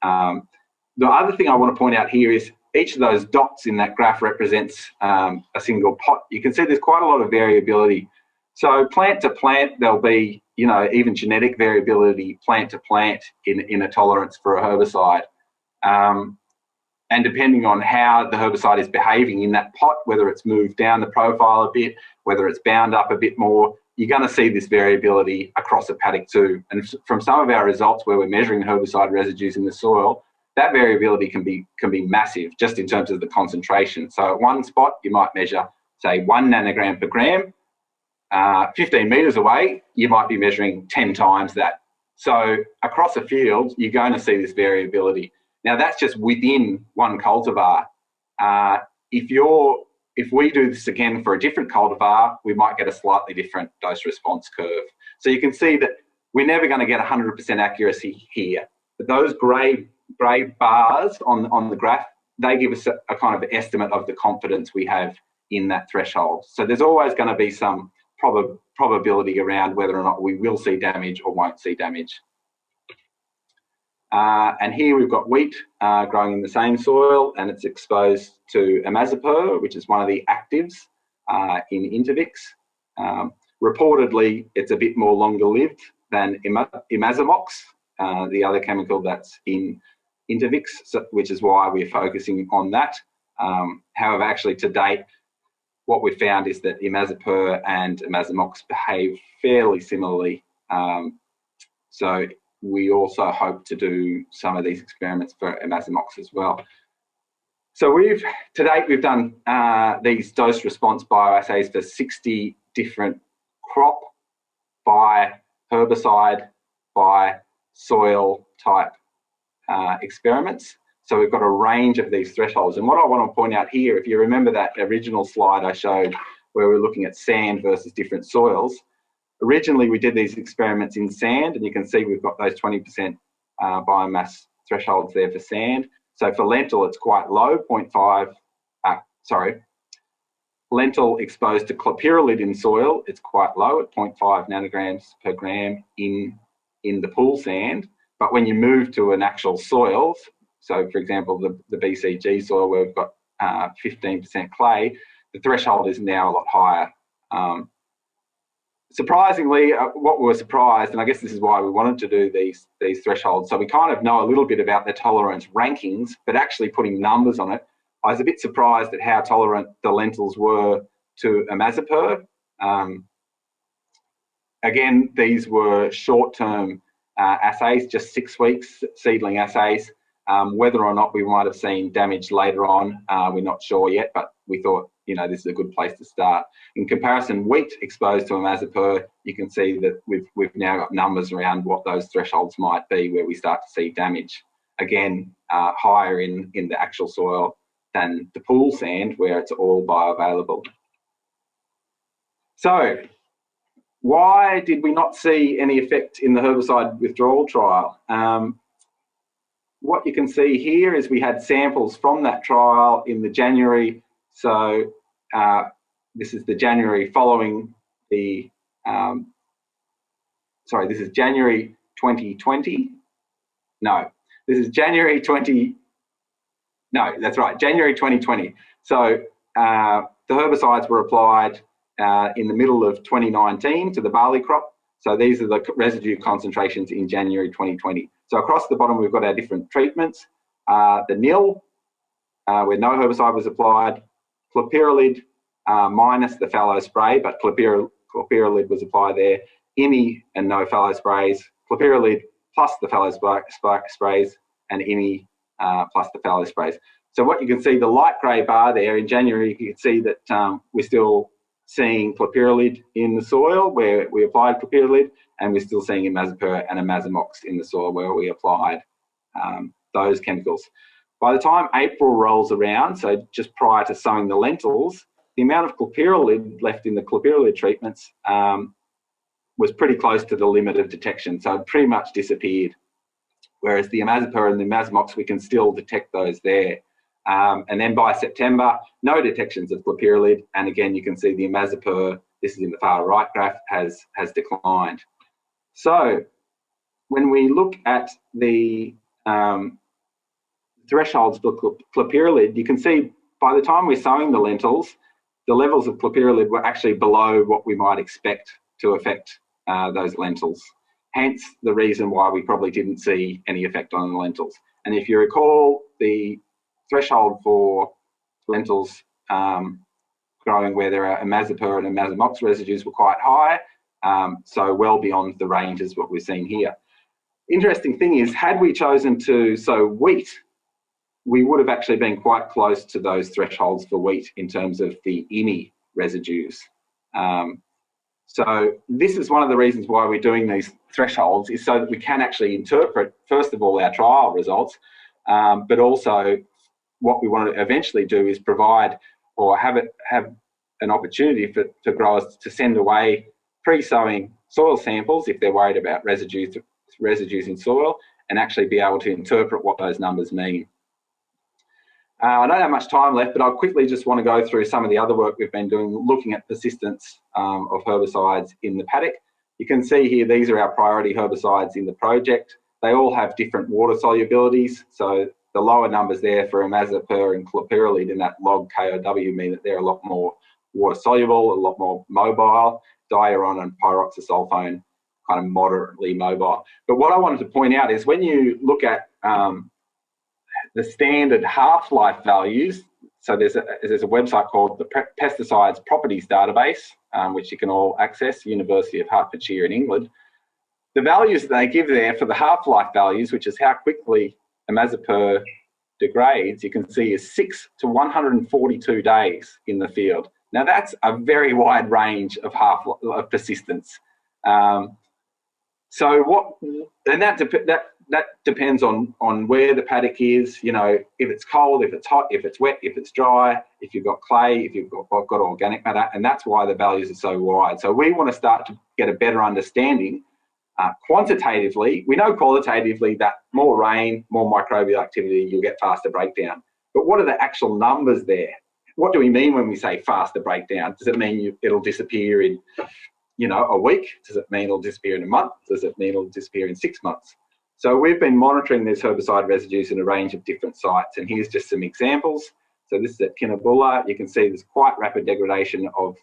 The other thing I want to point out here is each of those dots in that graph represents a single pot. You can see there's quite a lot of variability. So plant to plant, there'll be, even genetic variability plant to plant in a tolerance for a herbicide. And depending on how the herbicide is behaving in that pot, whether it's moved down the profile a bit, whether it's bound up a bit more, you're going to see this variability across a paddock too. And from some of our results where we're measuring herbicide residues in the soil, that variability can be massive just in terms of the concentration. So at one spot, you might measure, say, 1 nanogram per gram. 15 metres away, you might be measuring 10 times that. So across a field, you're going to see this variability. Now, that's just within one cultivar. If we do this again for a different cultivar, we might get a slightly different dose response curve. So you can see that we're never going to get 100% accuracy here. But those grey bars on the graph, they give us a kind of estimate of the confidence we have in that threshold. So there's always going to be some probability around whether or not we will see damage or won't see damage. And here we've got wheat growing in the same soil, and it's exposed to imazapyr, which is one of the actives in Intervix. Reportedly, it's a bit more longer lived than imazamox, the other chemical that's in Intervix, which is why we're focusing on that. However, actually to date, what we've found is that imazapyr and imazamox behave fairly similarly. So we also hope to do some of these experiments for imazamox as well. So to date, we've done these dose response bioassays for 60 different crop by herbicide by soil type experiments. So we've got a range of these thresholds. And what I want to point out here, if you remember that original slide I showed where we're looking at sand versus different soils, originally we did these experiments in sand, and you can see we've got those 20% biomass thresholds there for sand. So for lentil, it's quite low, 0.5, lentil exposed to clopyralid in soil, it's quite low at 0.5 nanograms per gram in the pool sand. But when you move to an actual soil, so for example, the BCG soil where we've got 15% clay, the threshold is now a lot higher. Surprisingly, what we were surprised, and I guess this is why we wanted to do these thresholds, so we kind of know a little bit about the tolerance rankings, but actually putting numbers on it, I was a bit surprised at how tolerant the lentils were to imazapyr. Again, these were short-term assays, just 6 weeks, seedling assays. Whether or not we might have seen damage later on, we're not sure yet, but we thought, this is a good place to start. In comparison, wheat exposed to imazapyr, you can see that we've now got numbers around what those thresholds might be where we start to see damage. Again, higher in the actual soil than the pool sand where it's all bioavailable. So, why did we not see any effect in the herbicide withdrawal trial? What you can see here is we had samples from that trial in the January. So this is the January following the, this is January 2020. No, this is January 2020. So the herbicides were applied in the middle of 2019 to the barley crop. So these are the residue concentrations in January 2020. So across the bottom, we've got our different treatments. The nil, where no herbicide was applied, clopyralid minus the fallow spray, but clopyralid was applied there, IMI and no fallow sprays, clopyralid plus the fallow sprays, and IMI plus the fallow sprays. So what you can see, the light grey bar there in January, you can see that we're still seeing clopyralid in the soil where we applied clopyralid, and we're still seeing imazapyr and imazamox in the soil where we applied those chemicals. By the time April rolls around, so just prior to sowing the lentils, the amount of clopyralid left in the clopyralid treatments was pretty close to the limit of detection, so it pretty much disappeared. Whereas the imazapyr and the imazamox, we can still detect those there. And then by September, no detections of clopyralid. And again, you can see the imazapyr, this is in the far right graph, has declined. So when we look at the thresholds for clopyralid, you can see by the time we're sowing the lentils, the levels of clopyralid were actually below what we might expect to affect those lentils. Hence the reason why we probably didn't see any effect on the lentils. And if you recall, the threshold for lentils growing where there are imazapyr and imazamox residues were quite high, so well beyond the ranges what we're seeing here. Interesting thing is, had we chosen to sow wheat, we would have actually been quite close to those thresholds for wheat in terms of the IMI residues. So this is one of the reasons why we're doing these thresholds, is so that we can actually interpret, first of all, our trial results, but also what we want to eventually do is provide or have an opportunity for growers to send away pre-sowing soil samples if they're worried about residues in soil, and actually be able to interpret what those numbers mean. I don't have much time left, but I quickly just want to go through some of the other work we've been doing, looking at persistence of herbicides in the paddock. You can see here, these are our priority herbicides in the project. They all have different water solubilities. So the lower numbers there for imazapyr and clopyralid in that log KOW mean that they're a lot more water soluble, a lot more mobile. Diuron and pyroxasulfone kind of moderately mobile. But what I wanted to point out is when you look at the standard half-life values, so there's a website called the Pesticides Properties Database, which you can all access, University of Hertfordshire in England. The values that they give there for the half-life values, which is how quickly imazapyr degrades, you can see is 6 to 142 days in the field. Now that's a very wide range of persistence. That depends on where the paddock is, if it's cold, if it's hot, if it's wet, if it's dry, if you've got clay, if you've got organic matter, and that's why the values are so wide. So we want to start to get a better understanding quantitatively. We know qualitatively that more rain, more microbial activity, you'll get faster breakdown. But what are the actual numbers there? What do we mean when we say faster breakdown? Does it mean it'll disappear in, a week? Does it mean it'll disappear in a month? Does it mean it'll disappear in 6 months? So we've been monitoring these herbicide residues in a range of different sites, and here's just some examples. So this is at Kinnabulla. You can see there's quite rapid degradation or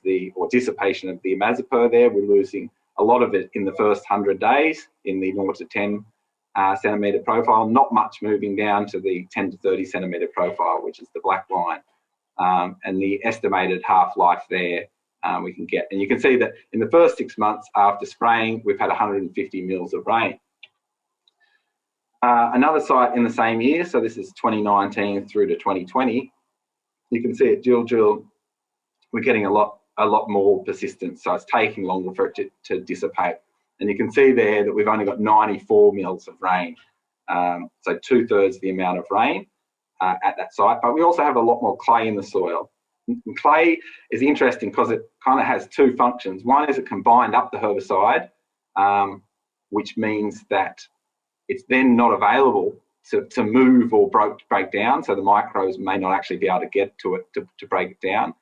dissipation of the imazapyr there. We're losing a lot of it in the first 100 days in the 0 to 10 centimetre profile, not much moving down to the 10 to 30 centimetre profile, which is the black line. And the estimated half-life there we can get. And you can see that in the first 6 months after spraying, we've had 150 mils of rain. Another site in the same year, so this is 2019 through to 2020, you can see at Jil, we're getting a lot more persistence, so it's taking longer for it to dissipate. And you can see there that we've only got 94 mils of rain, so 2/3 the amount of rain at that site. But we also have a lot more clay in the soil. And clay is interesting because it kind of has two functions. One is it can bind up the herbicide, which means that it's then not available to move or break down, so the microbes may not actually be able to get to it to break it down.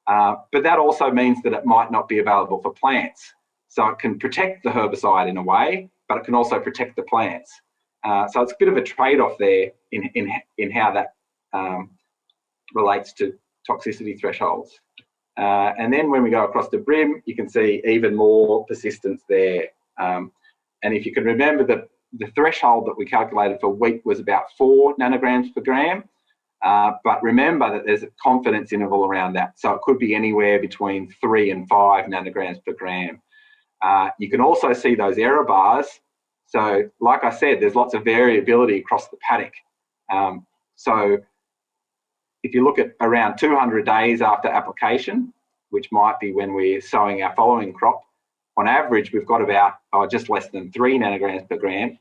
But that also means that it might not be available for plants. So it can protect the herbicide in a way, but it can also protect the plants. So it's a bit of a trade-off there in how that relates to toxicity thresholds. And then when we go across the brim, you can see even more persistence there. And if you can remember that the threshold that we calculated for wheat was about 4 nanograms per gram. But remember that there's a confidence interval around that. So it could be anywhere between 3 and 5 nanograms per gram. You can also see those error bars. So like I said, there's lots of variability across the paddock. So if you look at around 200 days after application, which might be when we're sowing our following crop, on average, we've got about just less than 3 nanograms per gram.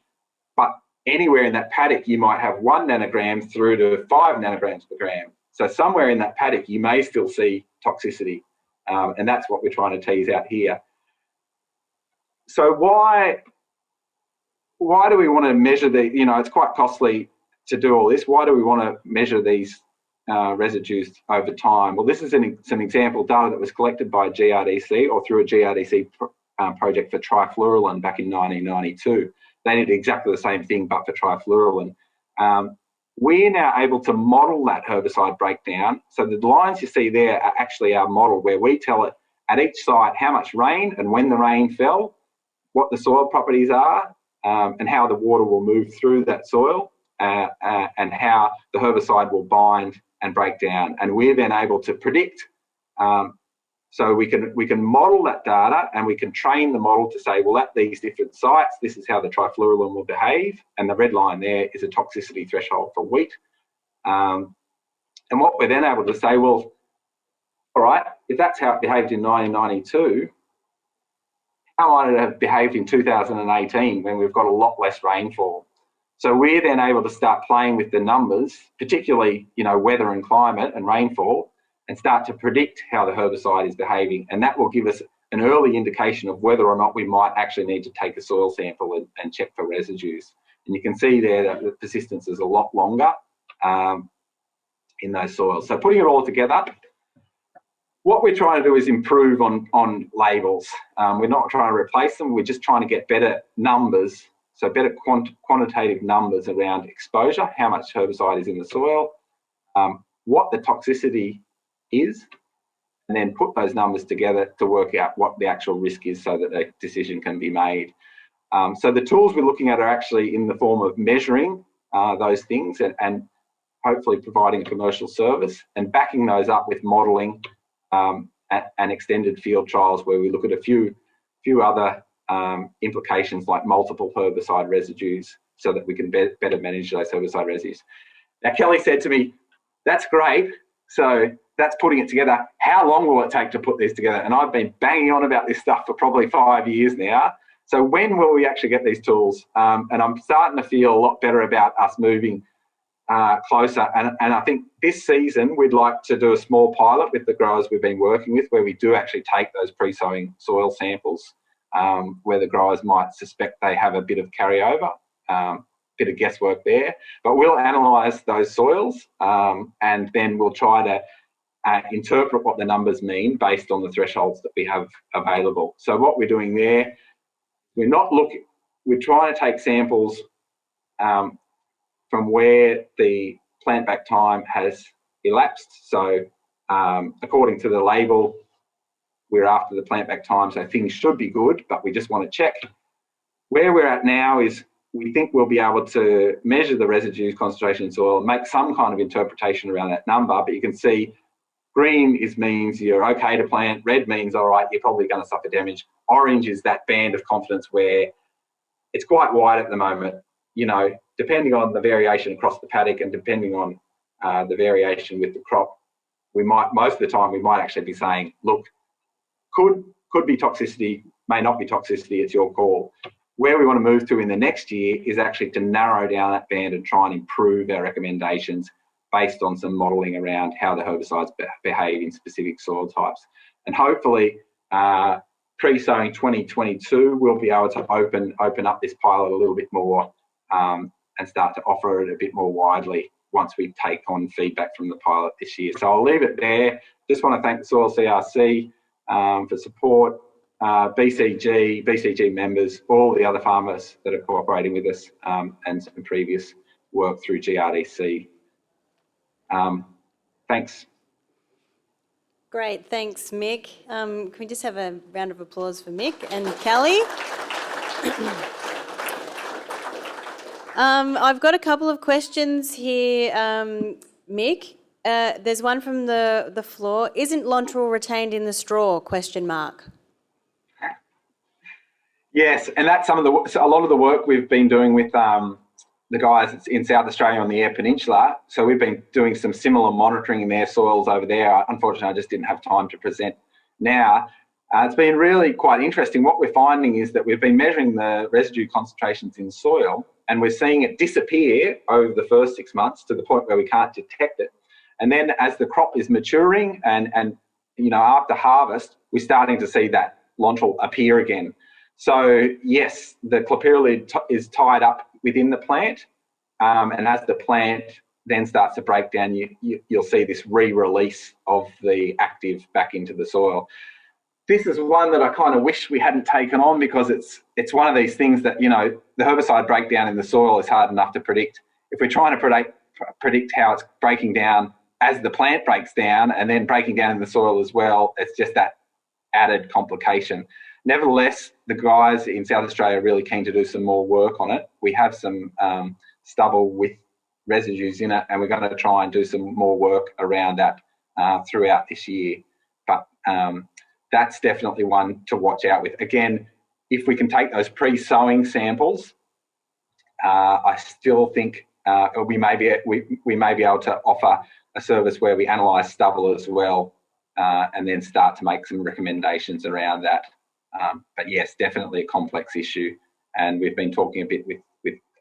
But anywhere in that paddock, you might have 1 nanogram through to 5 nanograms per gram. So somewhere in that paddock, you may still see toxicity. And that's what we're trying to tease out here. So why do we want to measure the, it's quite costly to do all this. Why do we want to measure these residues over time? Well, this is some example data that was collected by GRDC or through a GRDC project for trifluralin back in 1992. They did exactly the same thing, but for trifluralin. We're now able to model that herbicide breakdown. So the lines you see there are actually our model where we tell it at each site how much rain and when the rain fell, what the soil properties are, and how the water will move through that soil, and how the herbicide will bind and break down. And we're then able to predict. So we can model that data and we can train the model to say, well, at these different sites, this is how the trifluralin will behave. And the red line there is a toxicity threshold for wheat. And what we're then able to say, well, all right, if that's how it behaved in 1992, how might it have behaved in 2018 when we've got a lot less rainfall? So we're then able to start playing with the numbers, particularly, weather and climate and rainfall, and start to predict how the herbicide is behaving. And that will give us an early indication of whether or not we might actually need to take a soil sample and check for residues. And you can see there that the persistence is a lot longer in those soils. So putting it all together, what we're trying to do is improve on labels. We're not trying to replace them, we're just trying to get better numbers, so better quantitative numbers around exposure, how much herbicide is in the soil, what the toxicity is, and then put those numbers together to work out what the actual risk is so that a decision can be made. So the tools we're looking at are actually in the form of measuring those things and hopefully providing a commercial service and backing those up with modelling and extended field trials where we look at a few other implications like multiple herbicide residues so that we can better manage those herbicide residues. Now, Kelly said to me, that's great. So that's putting it together. How long will it take to put this together? And I've been banging on about this stuff for probably 5 years now. So when will we actually get these tools? And I'm starting to feel a lot better about us moving closer. And I think this season, we'd like to do a small pilot with the growers we've been working with where we do actually take those pre-sowing soil samples where the growers might suspect they have a bit of carryover, bit of guesswork there. But we'll analyse those soils and then we'll try to interpret what the numbers mean based on the thresholds that we have available. So what we're doing there, we're trying to take samples from where the plant back time has elapsed. So according to the label, we're after the plant back time, so things should be good, but we just want to check. Where we're at now is we think we'll be able to measure the residue concentration in soil and make some kind of interpretation around that number. But you can see green means you're okay to plant, red means, all right, you're probably going to suffer damage. Orange is that band of confidence where it's quite wide at the moment, you know, depending on the variation across the paddock and depending on the variation with the crop. We might, most of the time, we might actually be saying, look, could be toxicity, may not be toxicity, it's your call. Where we want to move to in the next year is actually to narrow down that band and try and improve our recommendations based on some modelling around how the herbicides behave in specific soil types. And hopefully, pre-sowing 2022, we'll be able to open up this pilot a little bit more and start to offer it a bit more widely once we take on feedback from the pilot this year. So I'll leave it there. Just want to thank the Soil CRC for support, BCG members, all the other farmers that are cooperating with us, and some previous work through GRDC. Thanks. Great, thanks, Mick. Can we just have a round of applause for Mick and Kelly? I've got a couple of questions here, Mick. There's one from the floor. Isn't Lontrel retained in the straw? ? Yes, and that's a lot of the work we've been doing with the guys in South Australia on the Eyre Peninsula. So we've been doing some similar monitoring in their soils over there. Unfortunately, I just didn't have time to present now. It's been really quite interesting. What we're finding is that we've been measuring the residue concentrations in soil and we're seeing it disappear over the first 6 months to the point where we can't detect it. And then as the crop is maturing and you know, after harvest, we're starting to see that Lontrel appear again. So yes, the clopyralid is tied up within the plant, and as the plant then starts to break down, you'll see this re-release of the active back into the soil. This is one that I kind of wish we hadn't taken on because it's one of these things that, you know, the herbicide breakdown in the soil is hard enough to predict. If we're trying to predict how it's breaking down as the plant breaks down and then breaking down in the soil as well, it's just that added complication. Nevertheless, the guys in South Australia are really keen to do some more work on it. We have some stubble with residues in it, and we're going to try and do some more work around that throughout this year. But that's definitely one to watch out with. Again, if we can take those pre-sowing samples, I still think we may be able to offer a service where we analyse stubble as well, and then start to make some recommendations around that. But yes, definitely a complex issue, and we've been talking a bit with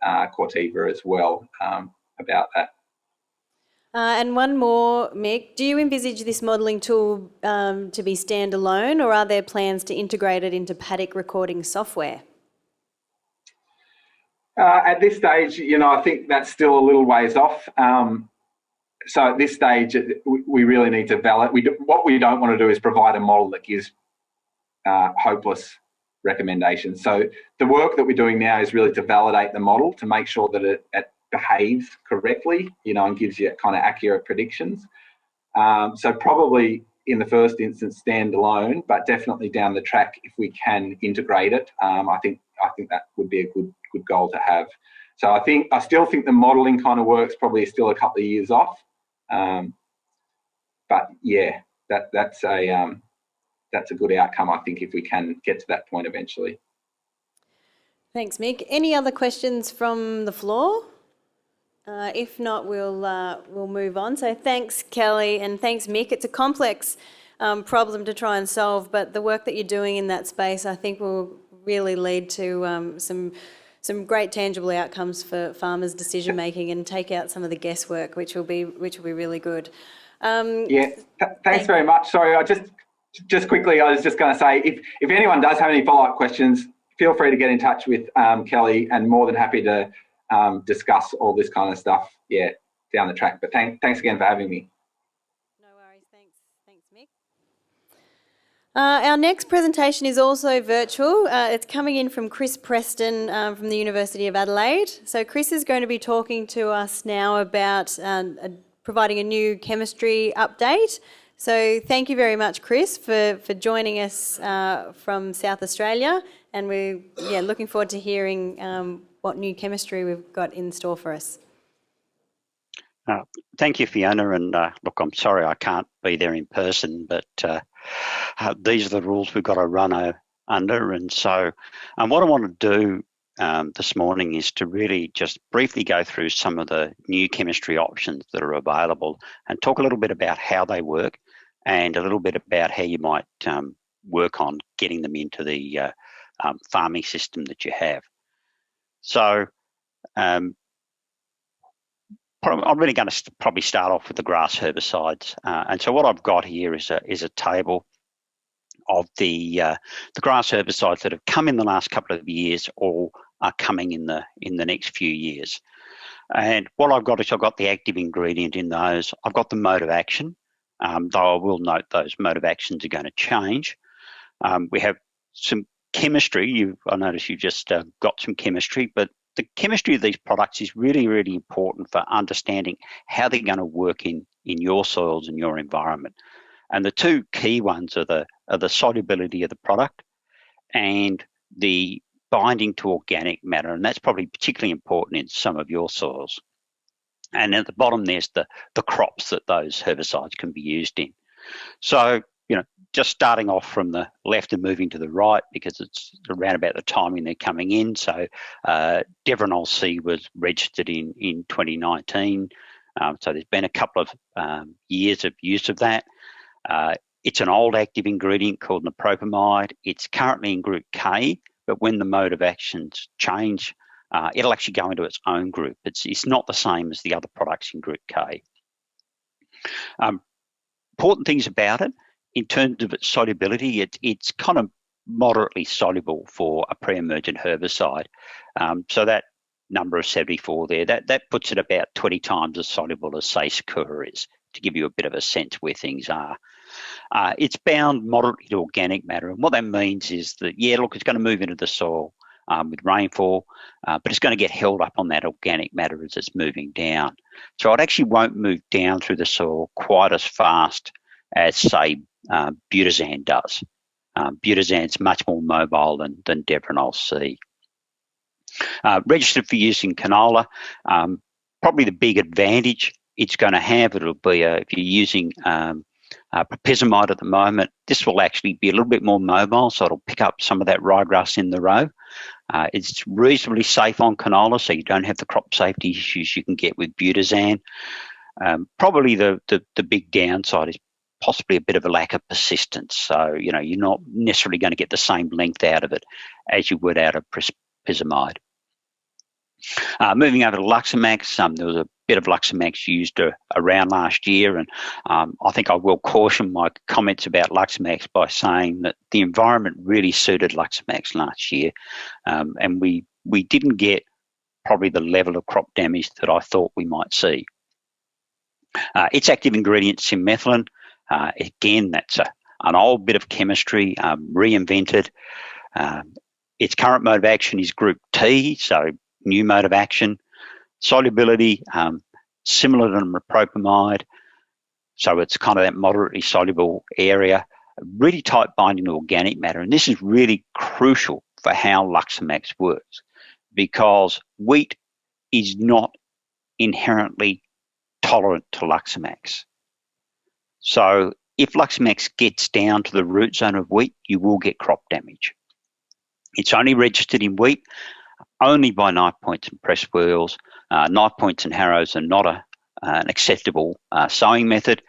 Corteva as well about that. And one more, Mick. Do you envisage this modelling tool to be standalone, or are there plans to integrate it into paddock recording software? At this stage, you know, I think that's still a little ways off. So at this stage, we really need to validate. What we don't want to do is provide a model that gives hopeless recommendations. So the work that we're doing now is really to validate the model to make sure that it behaves correctly, you know, and gives you kind of accurate predictions. So probably in the first instance standalone, but definitely down the track if we can integrate it. I think that would be a good goal to have. So I still think the modelling kind of works probably still a couple of years off. But yeah, that's a good outcome, I think, if we can get to that point eventually. Thanks, Mick. Any other questions from the floor? If not, we'll move on. So thanks, Kelly, and thanks, Mick. It's a complex problem to try and solve, but the work that you're doing in that space, I think, will really lead to some great tangible outcomes for farmers' decision making and take out some of the guesswork, which will be really good. Thanks very much. Sorry, I just quickly, I was just going to say, if anyone does have any follow-up questions, feel free to get in touch with Kelly, and more than happy to discuss all this kind of stuff, down the track. But thanks again for having me. No worries. Thanks, Mick. Our next presentation is also virtual. It's coming in from Chris Preston from the University of Adelaide. So Chris is going to be talking to us now about providing a new chemistry update. So thank you very much, Chris, for joining us from South Australia, and we're looking forward to hearing what new chemistry we've got in store for us. Thank you, Fiona. And look, I'm sorry I can't be there in person, but these are the rules we've got to run under. And so what I want to do this morning is to really just briefly go through some of the new chemistry options that are available and talk a little bit about how they work and a little bit about how you might work on getting them into the farming system that you have. So I'm really going to probably start off with the grass herbicides. And so what I've got here is a table of the grass herbicides that have come in the last couple of years or are coming in the next few years. And what I've got is I've got the active ingredient in those. I've got the mode of action, though I will note those mode of actions are going to change. We have some chemistry. I notice you just got some chemistry, but the chemistry of these products is really, really important for understanding how they're going to work in your soils and your environment. And the two key ones are the solubility of the product and the binding to organic matter, and that's probably particularly important in some of your soils. And at the bottom there's the crops that those herbicides can be used in. So, just starting off from the left and moving to the right, because it's around about the timing they're coming in. So Devronol C was registered in 2019. So there's been a couple of years of use of that. It's an old active ingredient called nipropamide. It's currently in group K, but when the mode of actions change, it'll actually go into its own group. It's not the same as the other products in group K. Important things about it, in terms of its solubility, it's kind of moderately soluble for a pre-emergent herbicide. So that number of 74 there, that puts it about 20 times as soluble as, say, Sakura is, to give you a bit of a sense where things are. It's bound moderately to organic matter, and what that means is that, it's going to move into the soil with rainfall, but it's going to get held up on that organic matter as it's moving down. So it actually won't move down through the soil quite as fast as, say, butazan does. Butazan's much more mobile than Devronol C. Registered for use in canola, probably the big advantage it's going to have, it'll be if you're using propizamide at the moment, this will actually be a little bit more mobile, so it'll pick up some of that ryegrass in the row. It's reasonably safe on canola, so you don't have the crop safety issues you can get with butazan. Probably the big downside is possibly a bit of a lack of persistence. So, you're not necessarily going to get the same length out of it as you would out of propizamide. Moving over to Luxamax, there was a bit of Luxamax used around last year, and I think I will caution my comments about Luxamax by saying that the environment really suited Luxamax last year, and we didn't get probably the level of crop damage that I thought we might see. Its active ingredient, simethylin, again, that's an old bit of chemistry, reinvented. Its current mode of action is group T, so new mode of action. Solubility, similar to nipropamide, so it's kind of that moderately soluble area, really tight binding to organic matter. And this is really crucial for how Luxamax works, because wheat is not inherently tolerant to Luxamax. So if Luxamax gets down to the root zone of wheat, you will get crop damage. It's only registered in wheat, only by knife points and press wheels. Knife points and harrows are not an acceptable sowing method,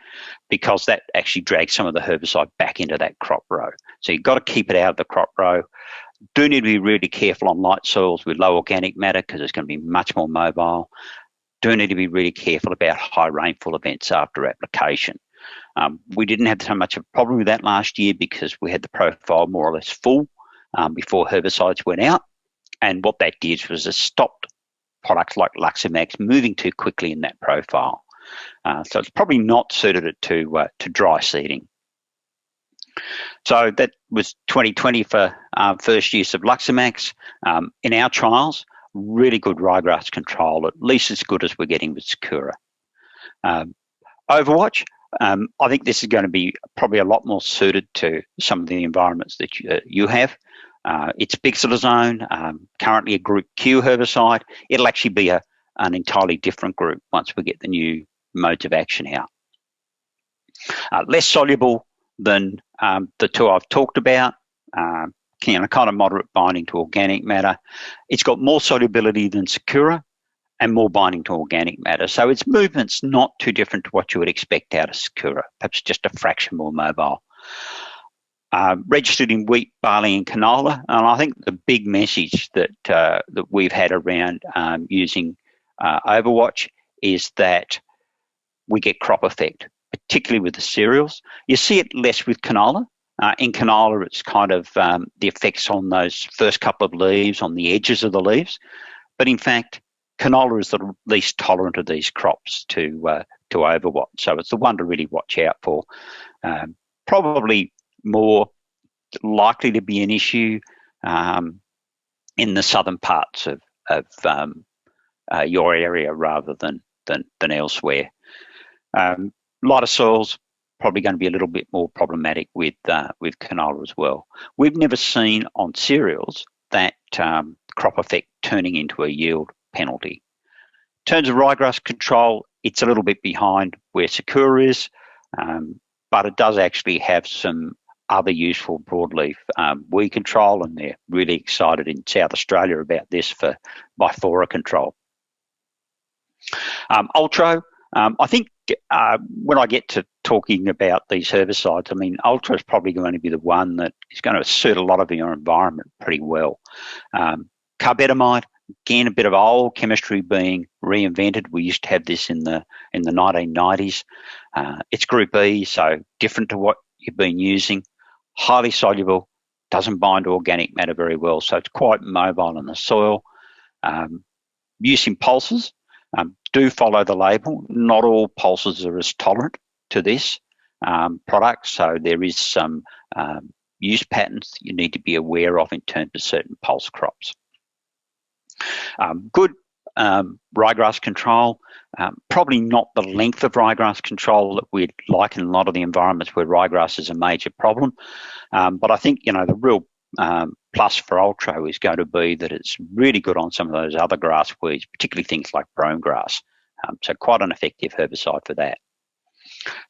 because that actually drags some of the herbicide back into that crop row. So you've got to keep it out of the crop row. Do need to be really careful on light soils with low organic matter, because it's going to be much more mobile. Do need to be really careful about high rainfall events after application. We didn't have so much of a problem with that last year because we had the profile more or less full before herbicides went out. And what that did was it stopped products like Luxamax moving too quickly in that profile. So it's probably not suited to dry seeding. So that was 2020 for first use of Luxamax. In our trials, really good ryegrass control, at least as good as we're getting with Sakura. Overwatch, I think this is going to be probably a lot more suited to some of the environments that you have. It's bixlozone, currently a group Q herbicide. It'll actually be an entirely different group once we get the new modes of action out. Less soluble than the two I've talked about, kind of moderate binding to organic matter. It's got more solubility than Sakura and more binding to organic matter. So its movement's not too different to what you would expect out of Sakura, perhaps just a fraction more mobile. Registered in wheat, barley and canola. And I think the big message that we've had around using Overwatch is that we get crop effect, particularly with the cereals. You see it less with canola. In canola, it's kind of the effects on those first couple of leaves, on the edges of the leaves. But in fact, canola is the least tolerant of these crops to Overwatch. So it's the one to really watch out for. Probably more likely to be an issue in the southern parts of your area rather than elsewhere. Lighter soils probably going to be a little bit more problematic with canola as well. We've never seen on cereals that crop effect turning into a yield penalty. In terms of ryegrass control, it's a little bit behind where Sakura is, but it does actually have some other useful broadleaf weed control, and they're really excited in South Australia about this for bifora control. Ultra, I think when I get to talking about these herbicides, I mean, Ultra is probably going to be the one that is going to suit a lot of your environment pretty well. Carbetamide, again, a bit of old chemistry being reinvented. We used to have this in the 1990s. It's Group E, so different to what you've been using. Highly soluble, doesn't bind to organic matter very well, so it's quite mobile in the soil. Use in pulses, do follow the label. Not all pulses are as tolerant to this product, so there is some use patterns you need to be aware of in terms of certain pulse crops. Good ryegrass control, probably not the length of ryegrass control that we'd like in a lot of the environments where ryegrass is a major problem. But I think, the real plus for Ultra is going to be that it's really good on some of those other grass weeds, particularly things like brome grass. So quite an effective herbicide for that.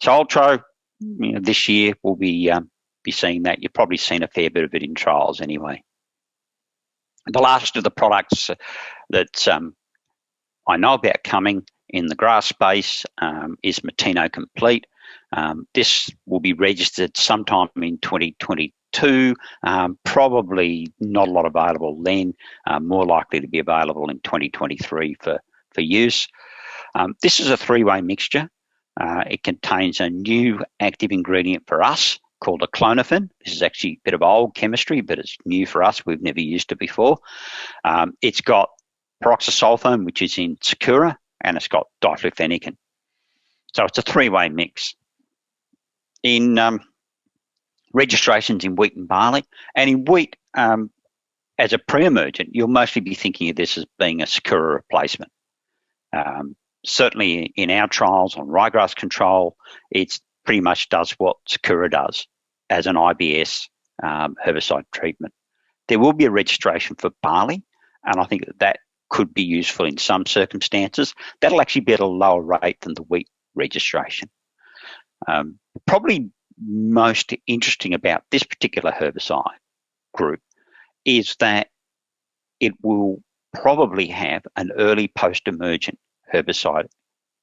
So Ultra, this year we'll be seeing that. You've probably seen a fair bit of it in trials anyway. The last of the products that I know about coming in the grass space is Matino Complete. This will be registered sometime in 2022, probably not a lot available then, more likely to be available in 2023 for use. This is a three-way mixture. It contains a new active ingredient for us called a clonophen. This is actually a bit of old chemistry, but it's new for us. We've never used it before. It's got peroxysulfone, which is in Sakura, and it's got diflufenicin. So it's a three-way mix. In registrations in wheat and barley, and in wheat, as a pre-emergent, you'll mostly be thinking of this as being a Sakura replacement. Certainly in our trials on ryegrass control, it pretty much does what Sakura does as an IBS herbicide treatment. There will be a registration for barley, and I think that could be useful in some circumstances. That'll actually be at a lower rate than the wheat registration. Probably most interesting about this particular herbicide group is that it will probably have an early post-emergent herbicide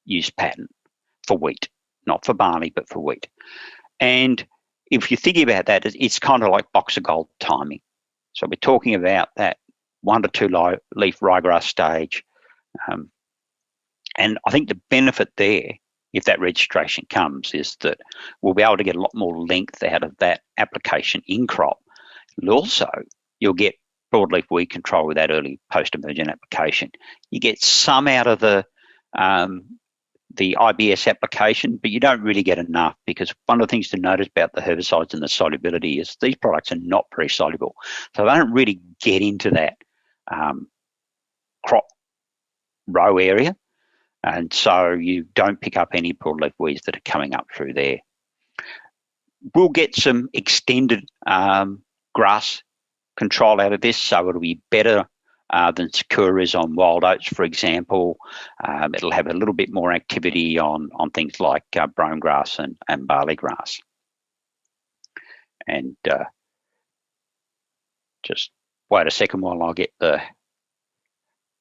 use pattern for wheat, not for barley, but for wheat. And if you're thinking about that, it's kind of like box of gold timing. So we're talking about that 1 to 2 leaf ryegrass stage. And I think the benefit there, if that registration comes, is that we'll be able to get a lot more length out of that application in crop. And also, you'll get broadleaf weed control with that early post-emergent application. You get some out of the IBS application, but you don't really get enough, because one of the things to notice about the herbicides and the solubility is these products are not very soluble. So they don't really get into that crop row area. And so you don't pick up any broadleaf weeds that are coming up through there. We'll get some extended grass control out of this, so it'll be better than Sakura is on wild oats, for example. It'll have a little bit more activity on things like brome grass and barley grass. And just wait a second while I get the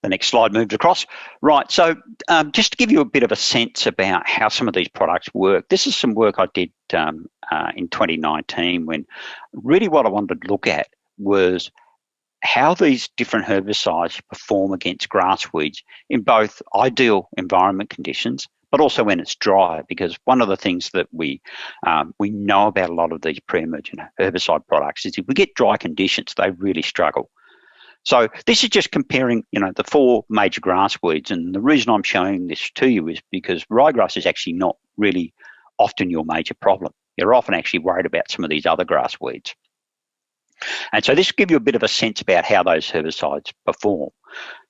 next slide moved across. Right, so just to give you a bit of a sense about how some of these products work, this is some work I did in 2019, when really what I wanted to look at was how these different herbicides perform against grass weeds in both ideal environment conditions, but also when it's dry, because one of the things that we know about a lot of these pre-emergent herbicide products is if we get dry conditions, they really struggle. So this is just comparing, the 4 major grass weeds, and the reason I'm showing this to you is because ryegrass is actually not really often your major problem. You're often actually worried about some of these other grass weeds. And so this will give you a bit of a sense about how those herbicides perform.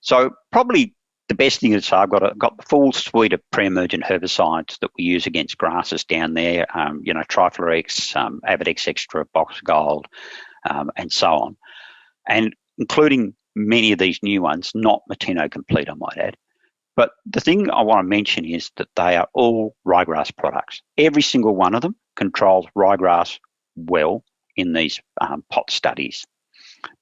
So probably the best thing to say, I've got the full suite of pre-emergent herbicides that we use against grasses down there, Triflorex, Avadex Extra, Box Gold, and so on. And including many of these new ones, not Matino Complete, I might add. But the thing I want to mention is that they are all ryegrass products. Every single one of them controls ryegrass well in these pot studies.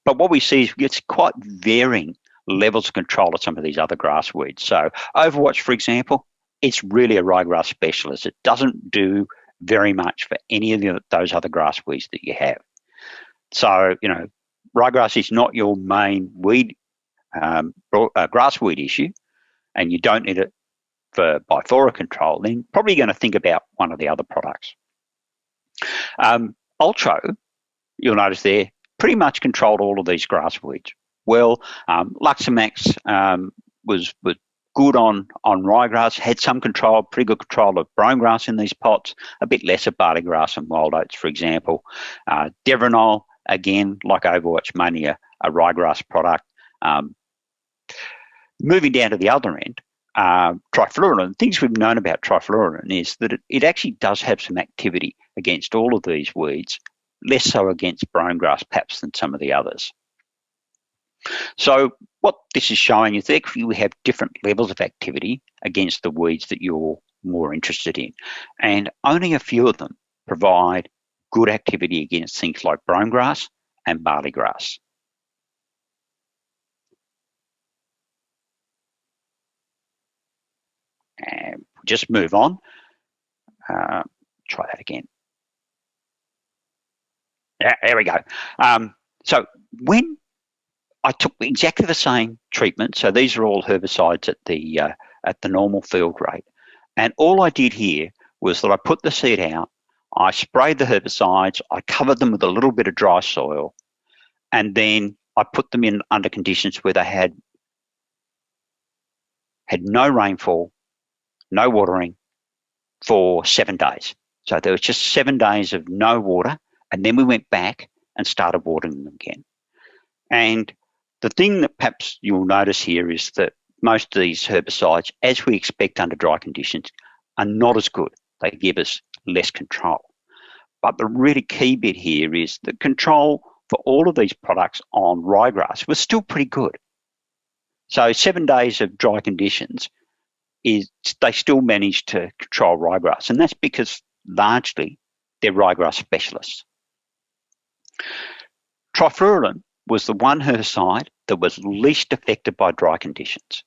But what we see is it's quite varying levels of control of some of these other grass weeds. So Overwatch, for example, it's really a ryegrass specialist. It doesn't do very much for any of those other grass weeds that you have. So, ryegrass is not your main weed, grass weed issue, and you don't need it for bifora control, then probably going to think about one of the other products. Ultro, you'll notice there, pretty much controlled all of these grass weeds. Well, Luxamax was good on ryegrass, had some control, pretty good control of brome grass in these pots, a bit less of barley grass and wild oats, for example. Devronol, again, like Overwatch, mainly a ryegrass product. Moving down to the other end, trifluorine, things we've known about trifluorine is that it actually does have some activity against all of these weeds, less so against brome grass perhaps than some of the others. So what this is showing is that actually we have different levels of activity against the weeds that you're more interested in, and only a few of them provide good activity against things like brome grass and barley grass. And just move on. Try that again. There we go. So when I took exactly the same treatment, so these are all herbicides at the normal field rate, and all I did here was that I put the seed out, I sprayed the herbicides, I covered them with a little bit of dry soil, and then I put them in under conditions where they had no rainfall, no watering for 7 days. So there was just 7 days of no water, and then we went back and started watering them again. And the thing that perhaps you'll notice here is that most of these herbicides, as we expect under dry conditions, are not as good. They give us less control. But the really key bit here is that control for all of these products on ryegrass was still pretty good. So 7 days of dry conditions, they still managed to control ryegrass, and that's because largely they're ryegrass specialists. Trifluorine was the one herbicide that was least affected by dry conditions.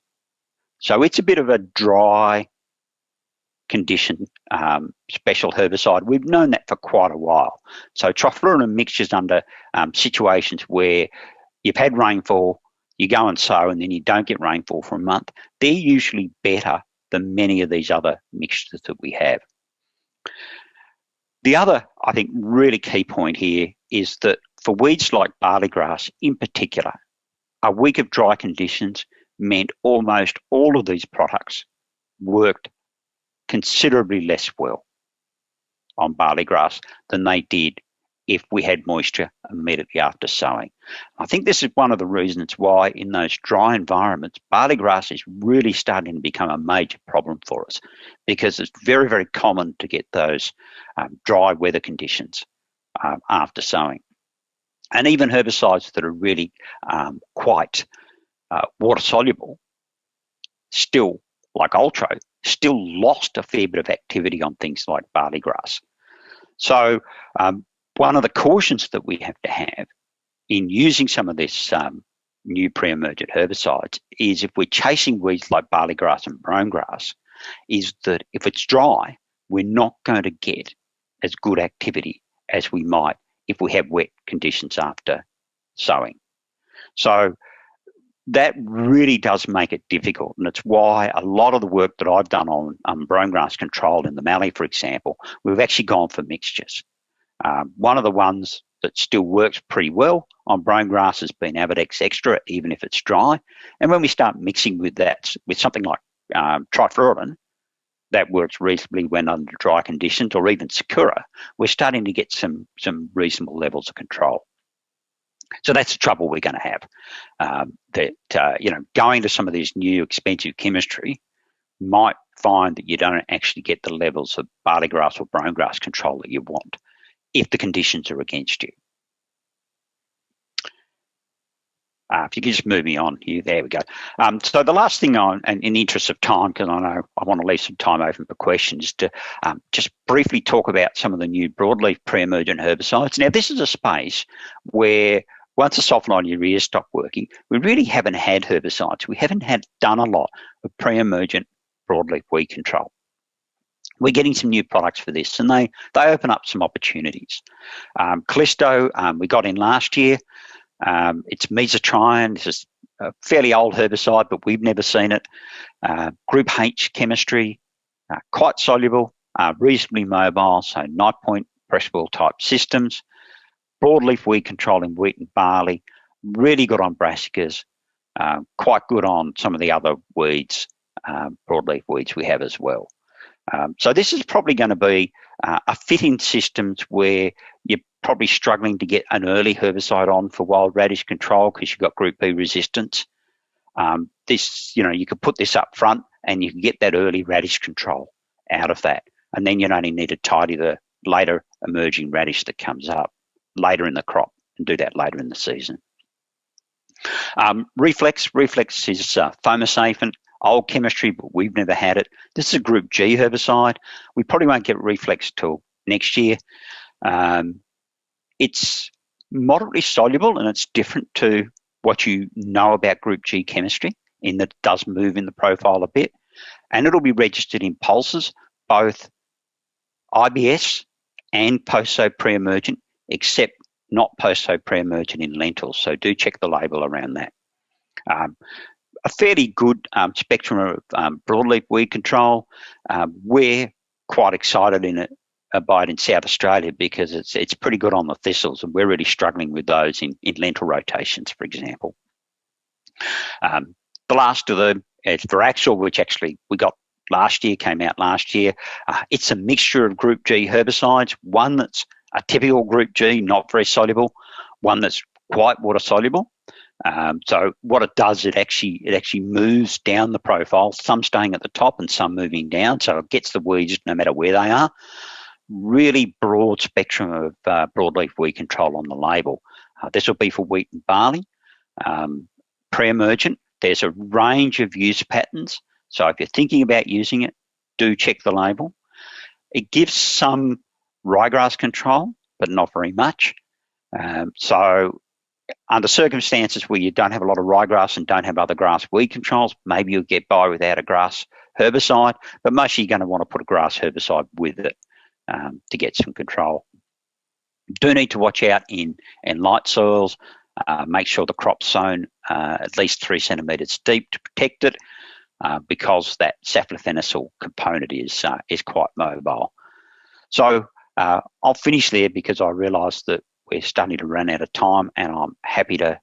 So it's a bit of a dry condition special herbicide. We've known that for quite a while. So trifluorine mixtures under situations where you've had rainfall, you go and sow, and then you don't get rainfall for a month, they're usually better than many of these other mixtures that we have. The other, I think, really key point here is that for weeds like barley grass in particular, a week of dry conditions meant almost all of these products worked considerably less well on barley grass than they did if we had moisture immediately after sowing. I think this is one of the reasons why in those dry environments, barley grass is really starting to become a major problem for us, because it's very, very common to get those dry weather conditions after sowing. And even herbicides that are really quite water soluble, still, like Ultra, still lost a fair bit of activity on things like barley grass. So one of the cautions that we have to have in using some of this new pre-emergent herbicides is if we're chasing weeds like barley grass and brome grass, is that if it's dry, we're not going to get as good activity as we might if we have wet conditions after sowing. So that really does make it difficult, and it's why a lot of the work that I've done on brome grass control in the Mallee, for example, we've actually gone for mixtures. One of the ones that still works pretty well on brome grass has been Avidex Extra, even if it's dry. And when we start mixing with that, with something like trifluoride, that works reasonably when under dry conditions, or even Sakura, we're starting to get some reasonable levels of control. So that's the trouble we're going to have. Going to some of these new expensive chemistry might find that you don't actually get the levels of barley grass or brome grass control that you want if the conditions are against you. If you could just move me on here, there we go. So the last thing and in the interest of time, because I know I want to leave some time open for questions, to just briefly talk about some of the new broadleaf pre-emergent herbicides. Now, this is a space where once the sulfonide urea stopped working, we really haven't had herbicides. We haven't done a lot of pre-emergent broadleaf weed control. We're getting some new products for this, and they open up some opportunities. Callisto, we got in last year. It's mesotrione. This is a fairly old herbicide, but we've never seen it. Group H chemistry, quite soluble, reasonably mobile, so night point press-wheel type systems. Broadleaf weed control in wheat and barley, really good on brassicas, quite good on some of the other weeds, broadleaf weeds we have as well. So this is probably going to be a fit in systems where you're probably struggling to get an early herbicide on for wild radish control because you've got Group B resistance. You could put this up front and you can get that early radish control out of that. And then you only need to tidy the later emerging radish that comes up later in the crop and do that later in the season. Reflex is foamosaphin, old chemistry, but we've never had it. This is a Group G herbicide. We probably won't get Reflex till next year. It's moderately soluble, and it's different to what you know about Group G chemistry in that it does move in the profile a bit. And it'll be registered in pulses, both IBS and post-sow pre-emergent, except not post-sow pre-emergent in lentils. So do check the label around that. A fairly good spectrum of broadleaf weed control. We're quite excited by it in South Australia because it's pretty good on the thistles, and we're really struggling with those in lentil rotations, for example. The last of them is Veraxil, which actually we got came out last year. It's a mixture of Group G herbicides, one that's a typical Group G, not very soluble, one that's quite water soluble. So what it does, it actually moves down the profile, some staying at the top and some moving down, so it gets the weeds no matter where they are. Really broad spectrum of broadleaf weed control on the label. This will be for wheat and barley. Pre-emergent, there's a range of use patterns, so if you're thinking about using it, do check the label. It gives some ryegrass control, but not very much. So under circumstances where you don't have a lot of ryegrass and don't have other grass weed controls, maybe you'll get by without a grass herbicide, but mostly you're going to want to put a grass herbicide with it to get some control. Do need to watch out in light soils. Make sure the crop's sown at least 3 centimetres deep to protect it, because that saflofenicil component is quite mobile. So I'll finish there because I realise that we're starting to run out of time, and I'm happy to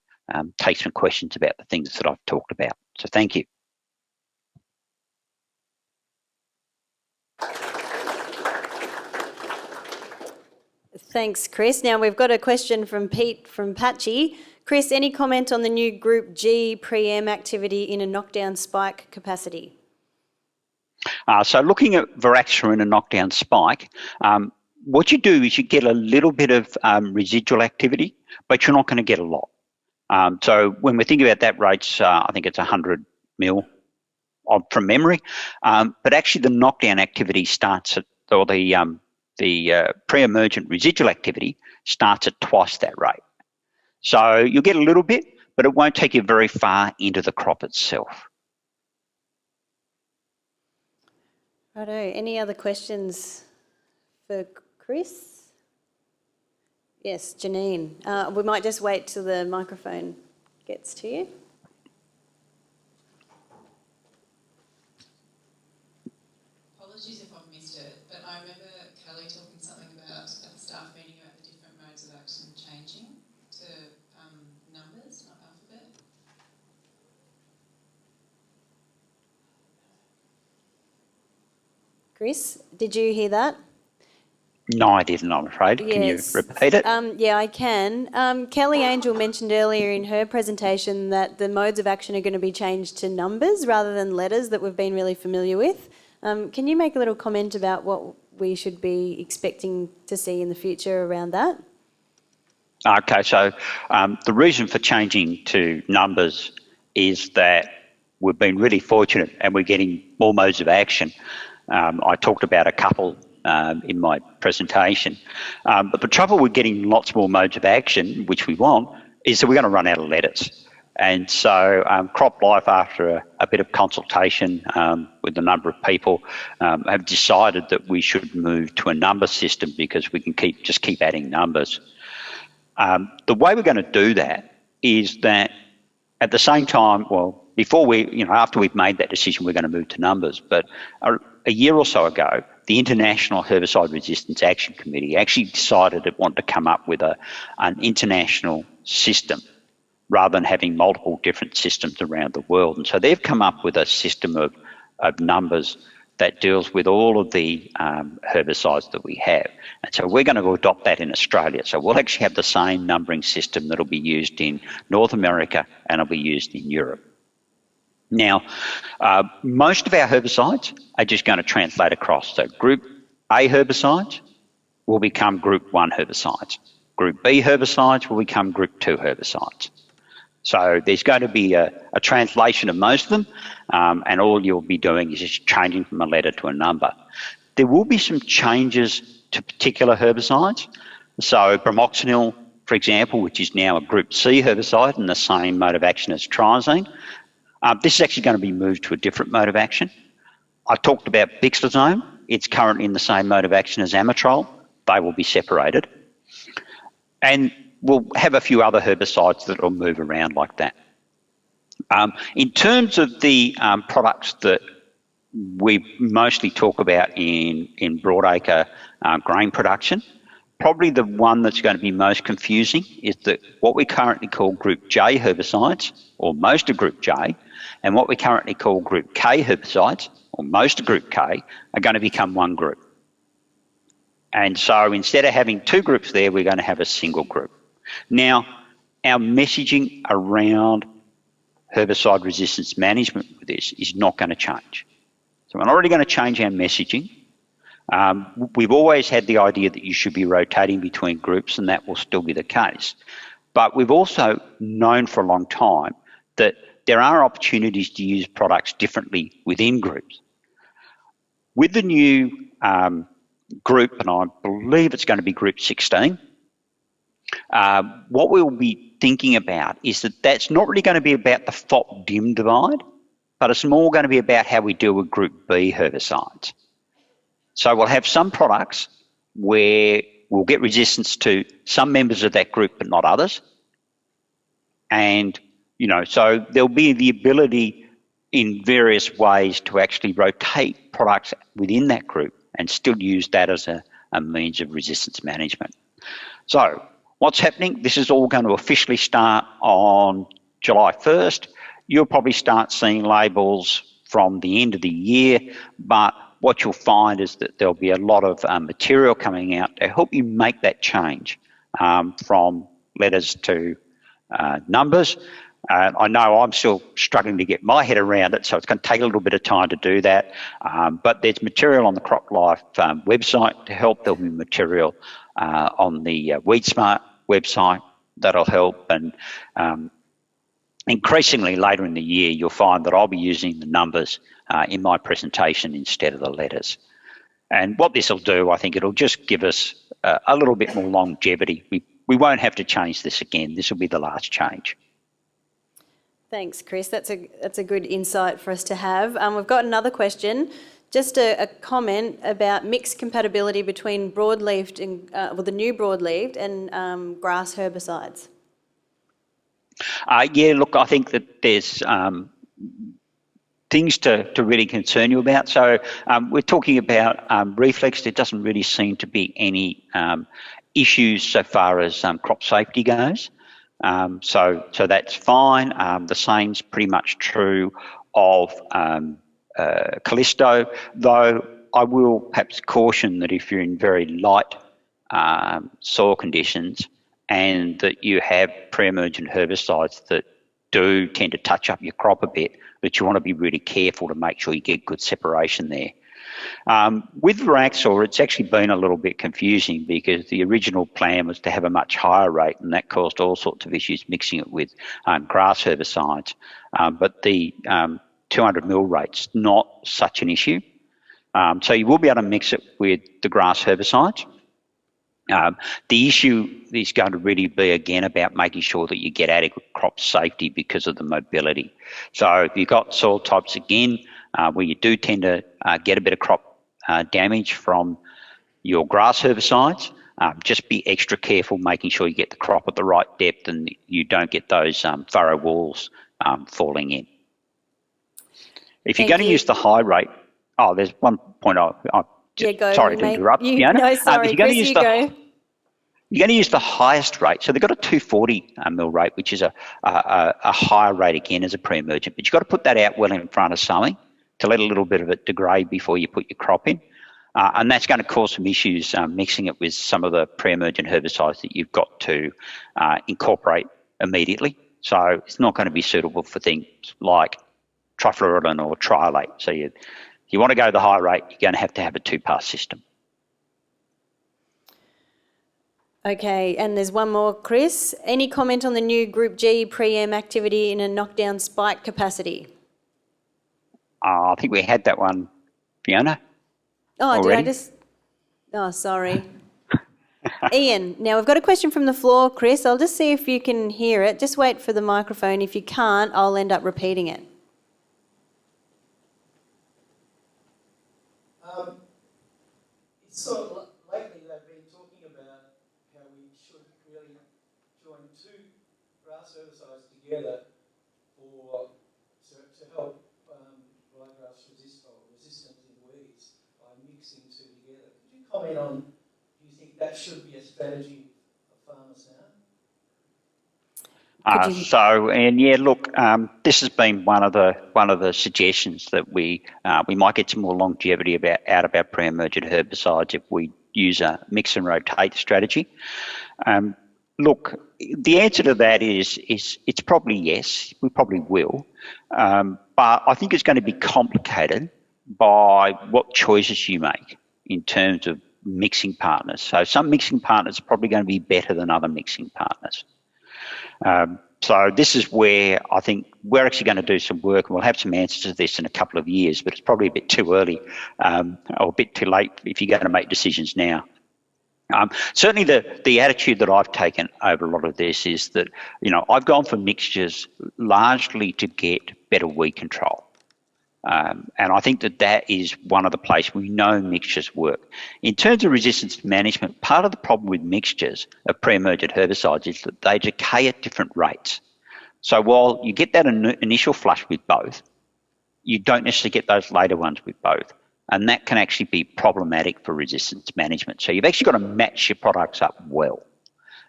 take some questions about the things that I've talked about. So thank you. Thanks, Chris. Now we've got a question from Pete from Patchy. Chris, any comment on the new Group G pre-em activity in a knockdown spike capacity? So looking at Veraxil in a knockdown spike, what you do is you get a little bit of residual activity, but you're not going to get a lot. So when we think about that rates, I think it's 100 mil from memory, but actually the knockdown activity starts at, or the pre-emergent residual activity starts at twice that rate. So you'll get a little bit, but it won't take you very far into the crop itself. Righto, any other questions for Chris? Yes, Janine. We might just wait till the microphone gets to you. Apologies if I've missed it, but I remember Kelly talking something about at the staff meeting about the different modes of action changing to numbers, not alphabet. Chris, did you hear that? No, I didn't, I'm afraid. Can you repeat it? Yeah, I can. Kelly Angel mentioned earlier in her presentation that the modes of action are going to be changed to numbers rather than letters that we've been really familiar with. Can you make a little comment about what we should be expecting to see in the future around that? Okay, so the reason for changing to numbers is that we've been really fortunate and we're getting more modes of action. I talked about a couple in my presentation. But the trouble with getting lots more modes of action, which we want, is that we're going to run out of letters. And so Crop Life, after a bit of consultation with a number of people, have decided that we should move to a number system because we can just keep adding numbers. The way we're going to do that is that at the same time, well, before after we've made that decision, we're going to move to numbers. But a year or so ago, the International Herbicide Resistance Action Committee actually decided it wanted to come up with an international system rather than having multiple different systems around the world. And so they've come up with a system of numbers that deals with all of the herbicides that we have. And so we're going to adopt that in Australia. So we'll actually have the same numbering system that'll be used in North America and it'll be used in Europe. Now, most of our herbicides are just going to translate across. So Group A herbicides will become Group 1 herbicides. Group B herbicides will become Group 2 herbicides. So there's going to be a translation of most of them, and all you'll be doing is just changing from a letter to a number. There will be some changes to particular herbicides. So bromoxynil, for example, which is now a Group C herbicide and the same mode of action as triazine, this is actually going to be moved to a different mode of action. I talked about bixlozone. It's currently in the same mode of action as amitrole. They will be separated. And we'll have a few other herbicides that will move around like that. In terms of the products that we mostly talk about in broadacre grain production, probably the one that's going to be most confusing is that what we currently call Group J herbicides, or most of Group J, and what we currently call Group K herbicides, or most of Group K, are going to become one group. And so instead of having two groups there, we're going to have a single group. Now, our messaging around herbicide resistance management with this is not going to change. So we're not already going to change our messaging. We've always had the idea that you should be rotating between groups, and that will still be the case. But we've also known for a long time that there are opportunities to use products differently within groups. With the new group, and I believe it's going to be Group 16, what we'll be thinking about is that that's not really going to be about the FOP-DIM divide, but it's more going to be about how we deal with Group B herbicides. So we'll have some products where we'll get resistance to some members of that group but not others. And, so there'll be the ability in various ways to actually rotate products within that group and still use that as a means of resistance management. So what's happening? This is all going to officially start on July 1st. You'll probably start seeing labels from the end of the year, but what you'll find is that there'll be a lot of material coming out to help you make that change from letters to numbers. I know I'm still struggling to get my head around it, so it's going to take a little bit of time to do that. But there's material on the CropLife website to help. There'll be material on the WeedSmart website that'll help. And increasingly later in the year, you'll find that I'll be using the numbers in my presentation instead of the letters. And what this will do, I think it'll just give us a little bit more longevity. We won't have to change this again. This will be the last change. Thanks, Chris. That's a good insight for us to have. We've got another question. Just a comment about mixed compatibility between broadleafed and the new broadleafed and grass herbicides. Yeah, look, I think that there's things to really concern you about. So we're talking about reflex. There doesn't really seem to be any issues so far as crop safety goes. So that's fine. The same's pretty much true of Callisto, though I will perhaps caution that if you're in very light soil conditions and that you have pre-emergent herbicides that do tend to touch up your crop a bit, that you want to be really careful to make sure you get good separation there. With Raxor, it's actually been a little bit confusing because the original plan was to have a much higher rate, and that caused all sorts of issues mixing it with grass herbicides. But the 200 mil rate's not such an issue. So you will be able to mix it with the grass herbicides. The issue is going to really be, again, about making sure that you get adequate crop safety because of the mobility. So if you've got soil types, again, where you do tend to get a bit of crop damage from your grass herbicides, just be extra careful making sure you get the crop at the right depth and you don't get those furrow walls falling in. If you're going to use the high rate, there's one point sorry to interrupt, Fiona. No, sorry, Chris, you go. You're going to use the highest rate. So they've got a 240 mil rate, which is a higher rate again as a pre-emergent. But you've got to put that out well in front of sowing to let a little bit of it degrade before you put your crop in. And that's going to cause some issues mixing it with some of the pre-emergent herbicides that you've got to incorporate immediately. So it's not going to be suitable for things like trifluralin or triolate. So you want to go the high rate, you're going to have a two-pass system. Okay, and there's one more, Chris. Any comment on the new Group G pre-em activity in a knockdown spike capacity? I think we had that one, Fiona. Oh, already. did I just... Oh, sorry. Ian, now we've got a question from the floor, Chris. I'll just see if you can hear it. Just wait for the microphone. If you can't, I'll end up repeating it. It's sort of lately they've been talking about how we should really join two grass herbicides together to help ryegrass resistance in weeds by mixing two together. Could you comment on, do you think that should be a strategy of farmers now? This has been one of the suggestions that we might get some more longevity out of our pre-emergent herbicides if we use a mix and rotate strategy. Look, the answer to that is it's probably yes. We probably will, but I think it's going to be complicated by what choices you make in terms of mixing partners. So some mixing partners are probably going to be better than other mixing partners. So this is where I think we're actually going to do some work, and we'll have some answers to this in a couple of years, but it's probably a bit too early or a bit too late if you're going to make decisions now. Certainly the attitude that I've taken over a lot of this is that, I've gone for mixtures largely to get better weed control. And I think that is one of the places we know mixtures work. In terms of resistance management, part of the problem with mixtures of pre-emergent herbicides is that they decay at different rates. So while you get that initial flush with both, you don't necessarily get those later ones with both. And that can actually be problematic for resistance management. So you've actually got to match your products up well.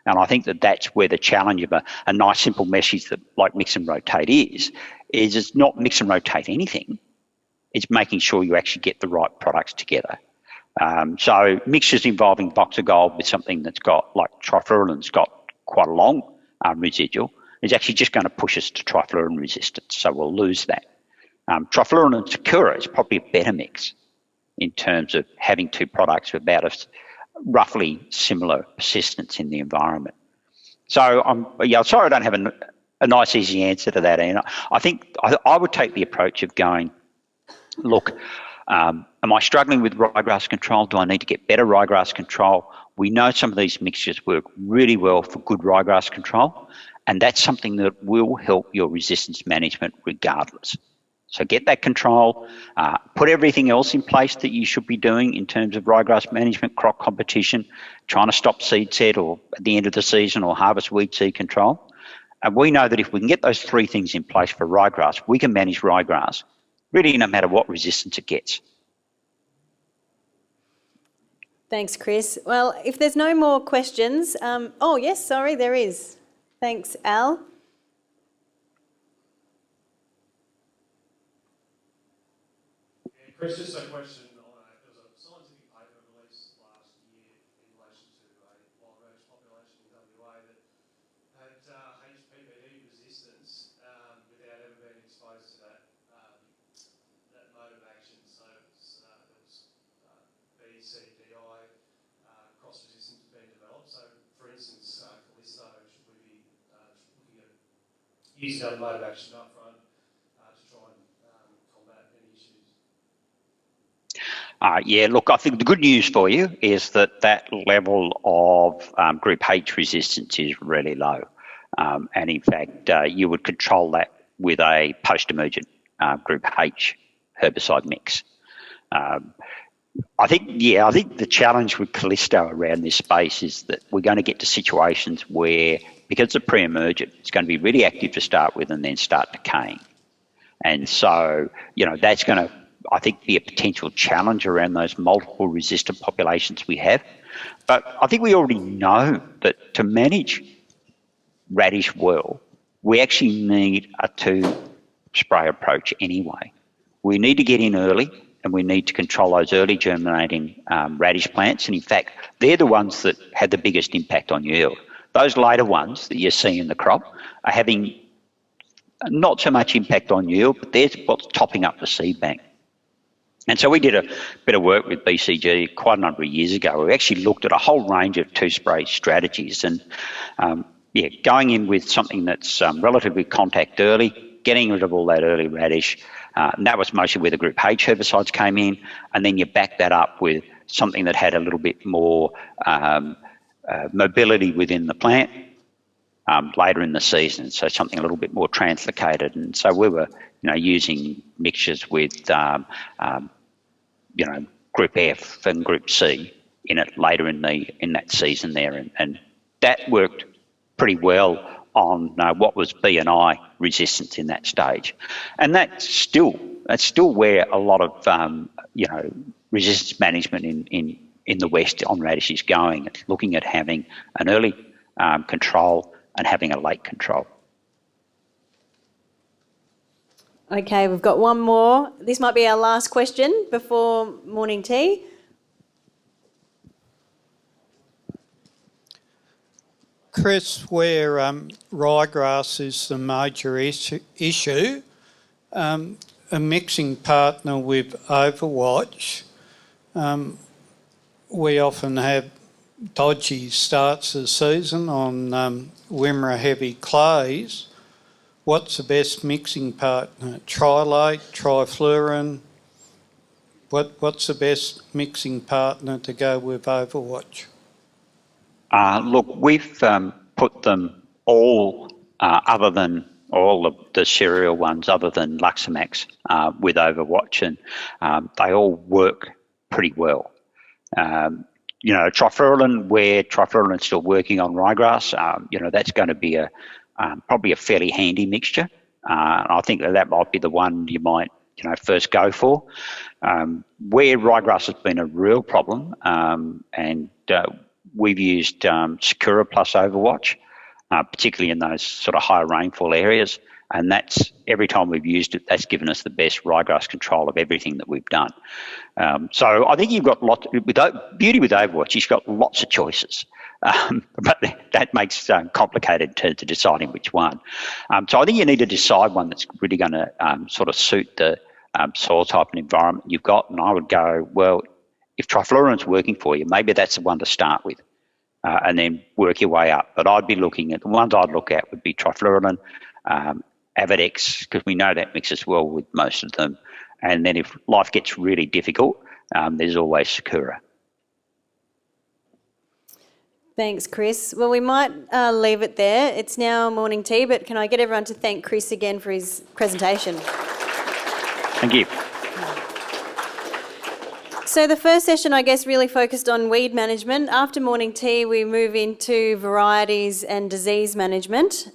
And I think that's where the challenge of a nice simple message that like mix and rotate is it's not mix and rotate anything. It's making sure you actually get the right products together. So mixtures involving boxer gold with something that's got, like trifluralin's got quite a long residual, is actually just going to push us to trifluorine resistance, so we'll lose that. Trifluorine and Sakura is probably a better mix in terms of having two products with about a roughly similar persistence in the environment. So I'm sorry I don't have a nice easy answer to that, Ian. I think I would take the approach of going, look, am I struggling with ryegrass control? Do I need to get better ryegrass control? We know some of these mixtures work really well for good ryegrass control, and that's something that will help your resistance management regardless. So get that control, put everything else in place that you should be doing in terms of ryegrass management, crop competition, trying to stop seed set or at the end of the season or harvest weed seed control. And we know that if we can get those three things in place for ryegrass, we can manage ryegrass really no matter what resistance it gets. Thanks, Chris. Well, if there's no more questions, oh yes, sorry, there is. Thanks, Al. Chris, just a question on there was a scientific paper released last year in relation to a wild radish population in WA that had HPPE resistance without ever being exposed to that mode of action. So there was BCG cross resistance being developed. So, for instance, Callisto, should we be looking at using that mode of action up front to try and combat any issues? Yeah, look, I think the good news for you is that that level of group H resistance is really low. And in fact, you would control that with a post-emergent group H herbicide mix. I think the challenge with Callisto around this space is that we're going to get to situations where, because it's pre-emergent, it's going to be really active to start with and then start decaying. And so, that's going to, I think, be a potential challenge around those multiple resistant populations we have. But I think we already know that to manage radish well, we actually need a two-spray approach anyway. We need to get in early and we need to control those early germinating radish plants. And in fact, they're the ones that have the biggest impact on yield. Those later ones that you see in the crop are having not so much impact on yield, but they're what's topping up the seed bank. And so we did a bit of work with BCG quite a number of years ago. We actually looked at a whole range of two-spray strategies and, going in with something that's relatively contact early, getting rid of all that early radish. And that was mostly where the group H herbicides came in. And then you back that up with something that had a little bit more mobility within the plant later in the season, so something a little bit more translocated. And so we were, using mixtures with, Group F and Group C in it later in that season there, and that worked pretty well on what was B and I resistance in that stage, and that's still where a lot of resistance management in the West on radish is going. It's looking at having an early control and having a late control. Okay, we've got one more. This might be our last question before morning tea. Chris, where ryegrass is the major issue, a mixing partner with Overwatch, we often have dodgy starts of the season on Wimmera heavy clays. What's the best mixing partner? Trilate, trifluorine? What's the best mixing partner to go with Overwatch? Look, we've put them all, other than all of the cereal ones, other than Luxamax, with Overwatch, and they all work pretty well. Trifluorine, where trifluorine is still working on ryegrass, that's going to be probably a fairly handy mixture. I think that might be the one you might, first go for. Where ryegrass has been a real problem, and we've used Sakura plus Overwatch, particularly in those sort of higher rainfall areas. And that's, every time we've used it, that's given us the best ryegrass control of everything that we've done. So I think you've got beauty with Overwatch, you've got lots of choices. But that makes complicated in terms of deciding which one. So I think you need to decide one that's really going to sort of suit the soil type and environment you've got. And I would go, well, if trifluorin's working for you, maybe that's the one to start with, and then work your way up. But I'd be looking at, the ones I'd look at would be trifluorin, Avadex, because we know that mixes well with most of them. And then if life gets really difficult, there's always Sakura. Thanks, Chris. Well, we might leave it there. It's now morning tea, but can I get everyone to thank Chris again for his presentation? Thank you. So the first session, I guess, really focused on weed management. After morning tea, we move into varieties and disease management.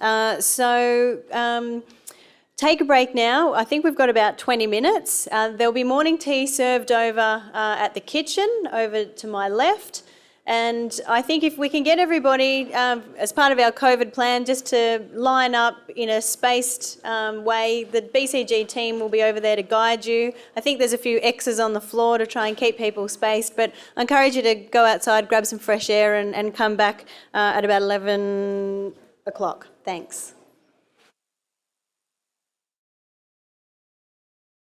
Take a break now. I think we've got about 20 minutes. There'll be morning tea served over at the kitchen, over to my left. And I think if we can get everybody, as part of our COVID plan, just to line up in a spaced way, the BCG team will be over there to guide you. I think there's a few X's on the floor to try and keep people spaced, but I encourage you to go outside, grab some fresh air and come back at about 11 o'clock. Thanks.